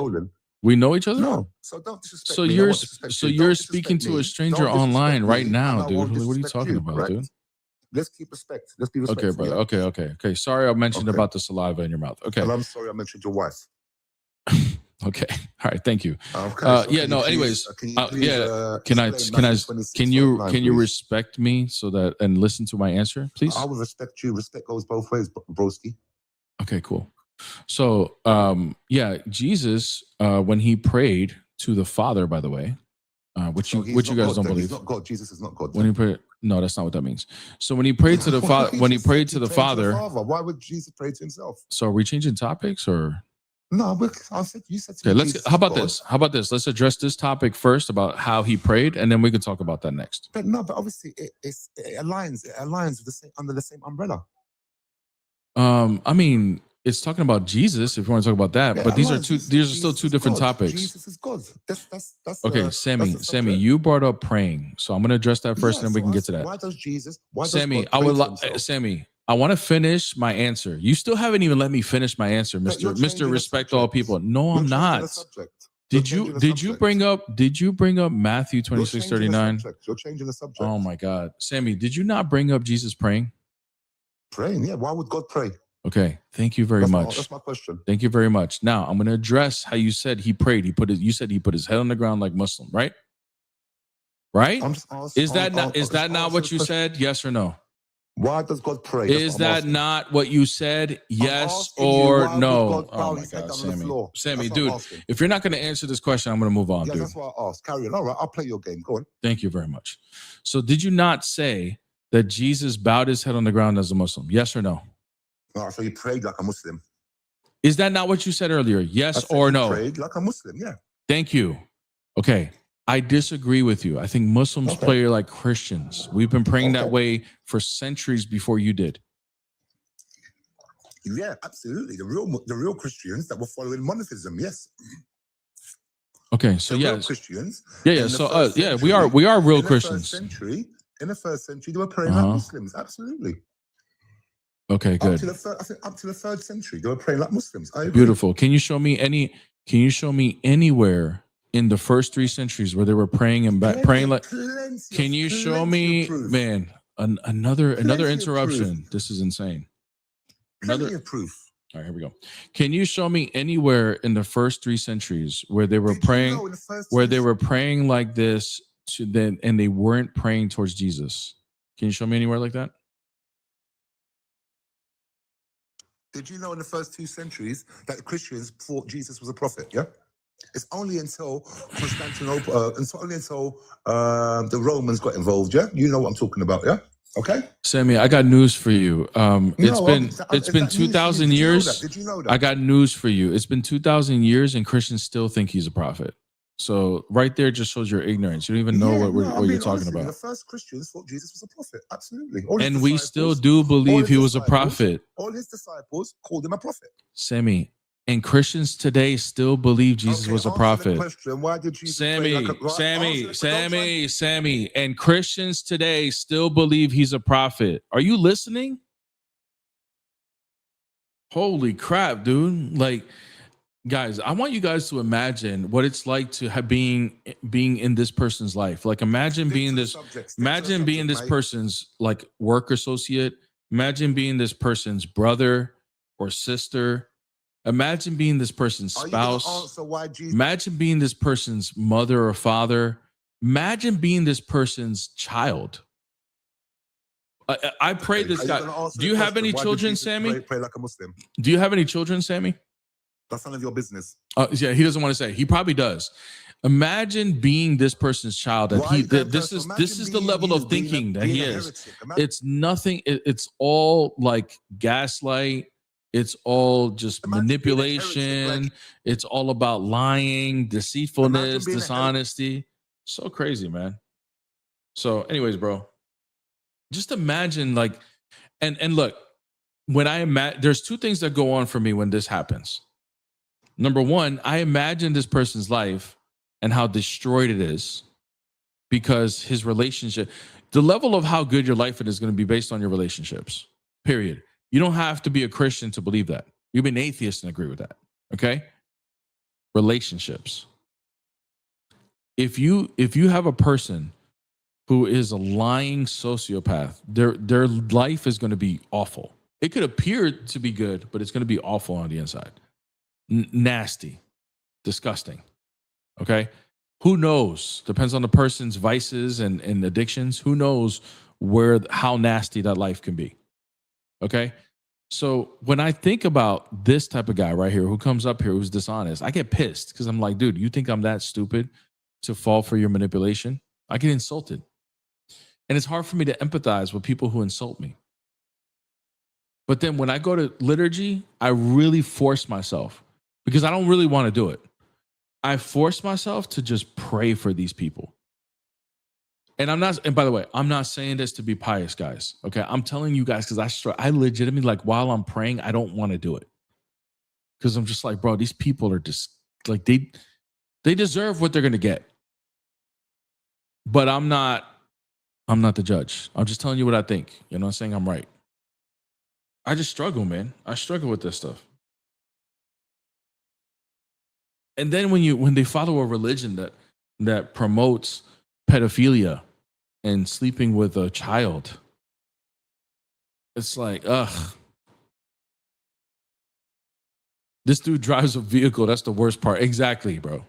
We know each other. No. So don't disrespect. So you're speaking to a stranger online right now, dude. What are you talking about, dude? let's keep respect. Let's be Okay, respectful. brother. Yeah? Okay. Sorry I mentioned about the saliva in your mouth. Okay. And I'm sorry I mentioned your wife. Okay. All right. Thank you. Okay. So Yeah. can No. you please, Anyways. can you please, Yeah. Can explain Matthew 26, Can you 39, please? respect me so that and listen to my answer, please? I will respect you. Respect goes both ways, broski. Okay. Cool. So, yeah, Jesus, when he prayed to the Father, by the way, which So you he's not guys God, don't then. believe. He's not God. Jesus is not God. When he prayed, no, that's not what that means. So when he prayed to the Father, when he prayed to the Father, why would Jesus pray to himself? so are we changing topics or? No, I said you said to Okay, me, let's. Jesus How about is God. this? How about this? Let's address this topic first about how he prayed, and then we can talk about that next. But no, but obviously it aligns with the same under the same umbrella. I mean, it's talking about Jesus. If you want to talk about that, Yeah, but these are aligns. these are still two different God. topics. Jesus is God. That's Okay, Sammy, you brought up praying, so I'm going to address that first, and then we can get to that. Why does Jesus? Why Sammy, does God pray to himself? Sammy, I want to finish my answer. You still haven't even let me finish my answer, But you're changing Mr. the Respect all subject. people. No, You're I'm changing not. the subject. Did You're you changing the subject. bring up Matthew You're changing the 26:39? subject. You're changing the subject. Oh my God, Sammy, did you not bring up Jesus praying? Praying, yeah. Why would God pray? Okay, thank you very much. That's my question. Thank you very much. Now I'm going to address how you said he prayed. You said he put his head on the ground like Muslim, right? Right? I'm just asking, Is that not what you said? Yes or no? Why does God pray? Is that not what you said? Yes or no? Oh my God, Sammy, dude, if you're not going to answer this question, I'm going to move on, Yeah, dude. that's why I asked. Carry on. All right, I'll play your game. Go on. Thank you very much. So did you not say that Jesus bowed his head on the ground as a Muslim? Yes or no? Oh, so he prayed like a Muslim. Is that not what you said earlier? Yes or no? Prayed like a Muslim, yeah. Thank you. Okay. I disagree with you. I think Muslims pray like Christians. We've been praying that way for centuries before you did. Yeah, absolutely. The real Christians that were following monotheism, yes. Okay, so real Christians. Yeah. So we are real Christians. In the first century, they were praying like Muslims. Absolutely. Okay, good. Up to the third century, they were praying like Muslims. I agree. Beautiful. Can you show me anywhere in the first 3 centuries where they were praying and praying like? Can you show me, man? Another interruption. This is insane. Another proof. All right, here we go. Can you show me anywhere in the first 3 centuries where they were praying like this and they weren't praying towards Jesus? Can you show me anywhere like that? Did you know in the first 2 centuries that Christians thought Jesus was a prophet? Yeah. It's only until Constantinople, it's only until the Romans got involved. Yeah, you know what I'm talking about. Yeah. Okay. Sammy, I got news for you. It's been 2,000 years. Did you know that? I got news for you. It's been 2,000 years, and Christians still think he's a prophet. So right there just shows your ignorance. You don't even know what you're talking about. The first Christians thought Jesus was a prophet. Absolutely. And we still do believe he was a prophet. All his disciples called him a prophet. Sammy, and Christians today still believe Jesus was a prophet. Why did Jesus Sammy, and Christians today still believe he's a prophet. Are you listening? Holy crap, dude. Like, guys, I want you guys to imagine what it's like to have being in this person's life. Like, imagine being this person's like work associate. Imagine being this person's brother or sister. Imagine being this person's spouse. Imagine being this person's mother or father. Imagine being this person's child. I pray this guy. Do you have any children, Sammy? Pray like a Muslim. Do you have any children, Sammy? That's none of your business. Yeah, he doesn't want to say. He probably does. Imagine being this person's child. This is the level of thinking that he is. It's nothing. It's all like gaslight. It's all just manipulation. It's all about lying, deceitfulness, dishonesty. So crazy, man. So, anyways, bro, just imagine like, and look, when I imagine, there's 2 things that go on for me when this happens. Number 1, I imagine this person's life and how destroyed it is because his relationship, the level of how good your life is going to be based on your relationships, period. You don't have to be a Christian to believe that. You be an atheist and agree with that. Okay? Relationships. If you have a person who is a lying sociopath, their life is going to be awful. It could appear to be good, but it's going to be awful on the inside. Nasty, disgusting. Okay? Who knows? Depends on the person's vices and addictions. Who knows how nasty that life can be? Okay? So when I think about this type of guy right here who comes up here who's dishonest, I get pissed because I'm like, dude, you think I'm that stupid to fall for your manipulation? I get insulted. And it's hard for me to empathize with people who insult me. But then when I go to liturgy, I really force myself because I don't really want to do it. I force myself to just pray for these people. And by the way, I'm not saying this to be pious, guys. Okay. I'm telling you guys because I legitimately, like, while I'm praying, I don't want to do it. Because I'm just like, bro, these people are just like, they deserve what they're gonna get. But I'm not the judge. I'm just telling you what I think. You know what I'm saying? I'm right. I just struggle, man. I struggle with this stuff. And then when they follow a religion that promotes pedophilia and sleeping with a child, it's like, ugh. This dude drives a vehicle. That's the worst part. Exactly, bro.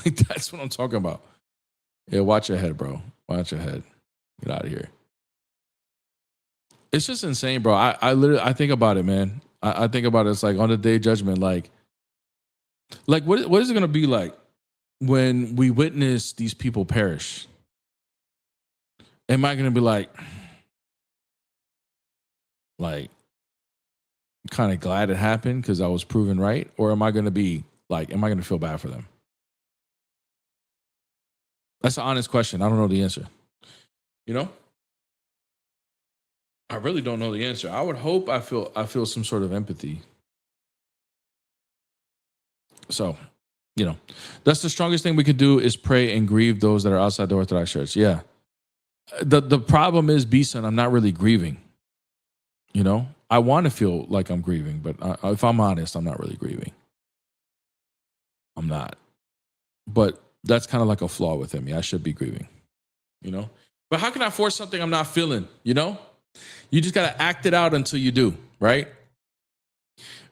Like, that's what I'm talking about. Yeah, watch your head, bro. Watch your head. Get out of here. It's just insane, bro. I think about it, man. I think about it. It's like on the day of judgment, like what is it gonna be like when we witness these people perish? Am I gonna be like kind of glad it happened because I was proven right? Or am I gonna be like, am I gonna feel bad for them? That's an honest question. I don't know the answer. You know? I really don't know the answer. I would hope I feel some sort of empathy. So, you know, that's the strongest thing we could do is pray and grieve those that are outside the Orthodox Church. Yeah. The problem is, B-Son, I'm not really grieving. You know, I want to feel like I'm grieving, but if I'm honest, I'm not really grieving. I'm not. But that's kind of like a flaw within me. I should be grieving, you know? But how can I force something I'm not feeling, you know? You just got to act it out until you do, right?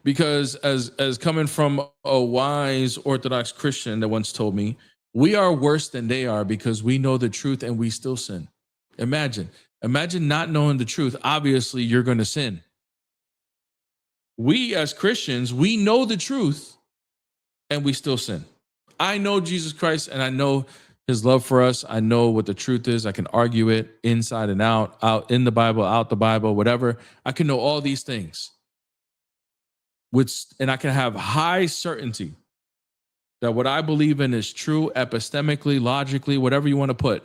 Because as coming from a wise Orthodox Christian that once told me, we are worse than they are because we know the truth and we still sin. Imagine not knowing the truth. Obviously, you're going to sin. We as Christians, we know the truth and we still sin. I know Jesus Christ and I know his love for us. I know what the truth is. I can argue it inside and out in the Bible, out the Bible, whatever. I can know all these things. And I can have high certainty that what I believe in is true epistemically, logically, whatever you want to put.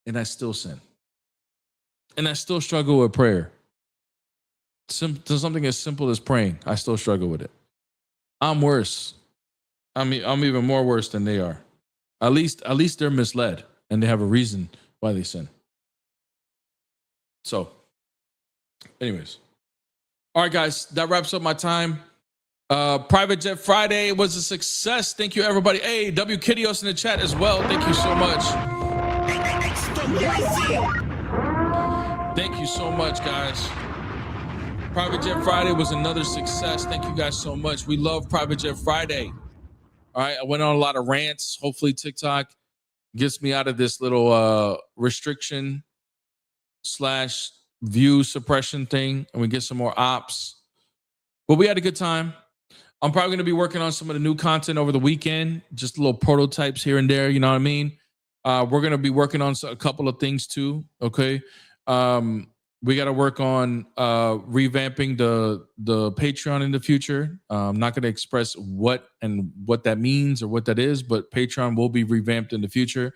And I still sin. And I still struggle with prayer. Something as simple as praying, I still struggle with it. I'm worse. I'm even more worse than they are. At least they're misled and they have a reason why they sin. So, anyways. All right, guys, that wraps up my time. Private Jet Friday was a success. Thank you, everybody. Hey, W Kidios in the chat as well. Thank you so much. Thank you so much, guys. Private Jet Friday was another success. Thank you guys so much. We love Private Jet Friday. All right, I went on a lot of rants. Hopefully TikTok gets me out of this little restriction / view suppression thing and we get some more ops. But we had a good time. I'm probably going to be working on some of the new content over the weekend, just little prototypes here and there, you know what I mean? We're going to be working on a couple of things too, okay? We got to work on revamping the Patreon in the future. I'm not going to express what that means or what that is, but Patreon will be revamped in the future.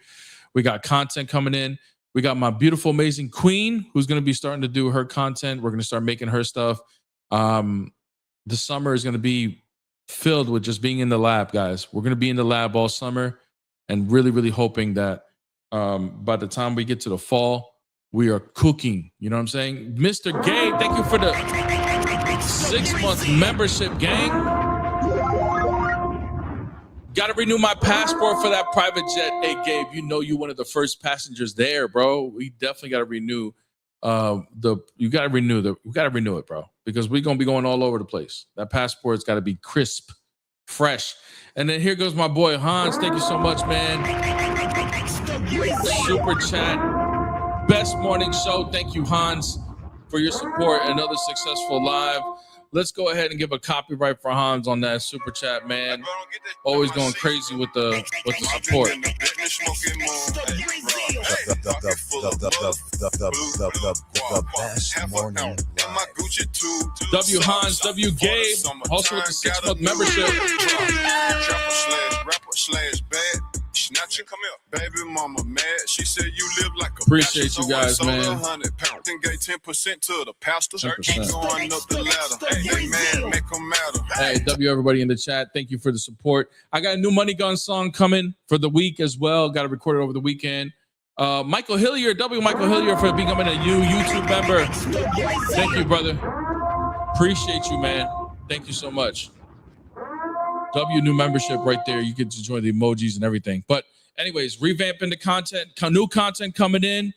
We got content coming in. We got my beautiful, amazing queen who's going to be starting to do her content. We're going to start making her stuff. The summer is going to be filled with just being in the lab, guys. We're going to be in the lab all summer and really, really hoping that by the time we get to the fall, we are cooking. You know what I'm saying? Mr. Gabe, thank you for the 6-month membership, gang. Got to renew my passport for that private jet. Hey, Gabe, you know you one of the first passengers there, bro. We definitely got to renew we got to renew it, bro, because we're going to be going all over the place. That passport's got to be crisp, fresh. And then here goes my boy Hans. Thank you so much, man. Super chat. Best morning show. Thank you, Hans, for your support. Another successful live. Let's go ahead and give a copyright for Hans on that super chat, man. Always going crazy with the support. The best morning live. W Hans, W Gabe, also with the 6-month membership. Snatching, come here. Baby mama mad. She said you live like a appreciate you guys, man. 10% to the pastor. Keep going up the ladder. Hey, man, make them matter. Hey, W everybody in the chat. Thank you for the support. I got a new Money Gun song coming for the week as well. Got to record it over the weekend. Michael Hillier, W Michael Hillier, for becoming a new YouTube member. Thank you, brother. Appreciate you, man. Thank you so much. W new membership right there. You get to join the emojis and everything. But anyways, revamping the content, new content coming in.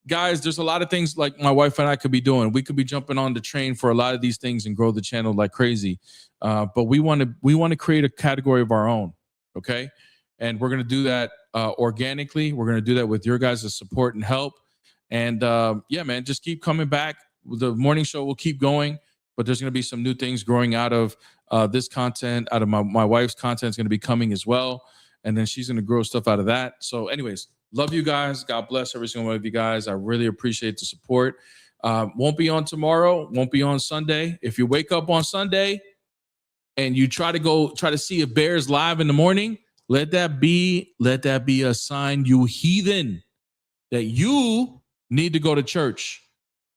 Guys, there's a lot of things like my wife and I could be doing. We could be jumping on the train for a lot of these things and grow the channel like crazy. But we want to create a category of our own, okay? And we're going to do that organically. We're going to do that with your guys' support and help. And yeah, man, just keep coming back. The morning show will keep going, but there's going to be some new things growing out of this content, out of my wife's content is going to be coming as well. And then she's going to grow stuff out of that. So anyways, love you guys. God bless every single one of you guys. I really appreciate the support. Won't be on tomorrow. Won't be on Sunday. If you wake up on Sunday and you try to see a Bears live in the morning, let that be a sign, you heathen, that you need to go to church.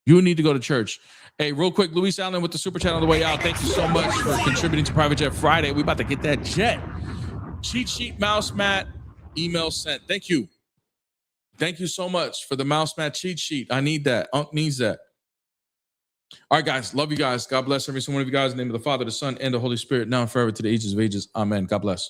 You need to go to church. Hey, real quick, Luis Allen with the super chat on the way out. Thank you so much for contributing to Private Jet Friday. We about to get that jet. Cheat sheet, mouse mat, email sent. Thank you. Thank you so much for the mouse mat cheat sheet. I need that. Unc needs that. All right, guys. Love you guys. God bless every single one of you guys. In the name of the Father, the Son, and the Holy Spirit, now and forever to the ages of ages. Amen. God bless.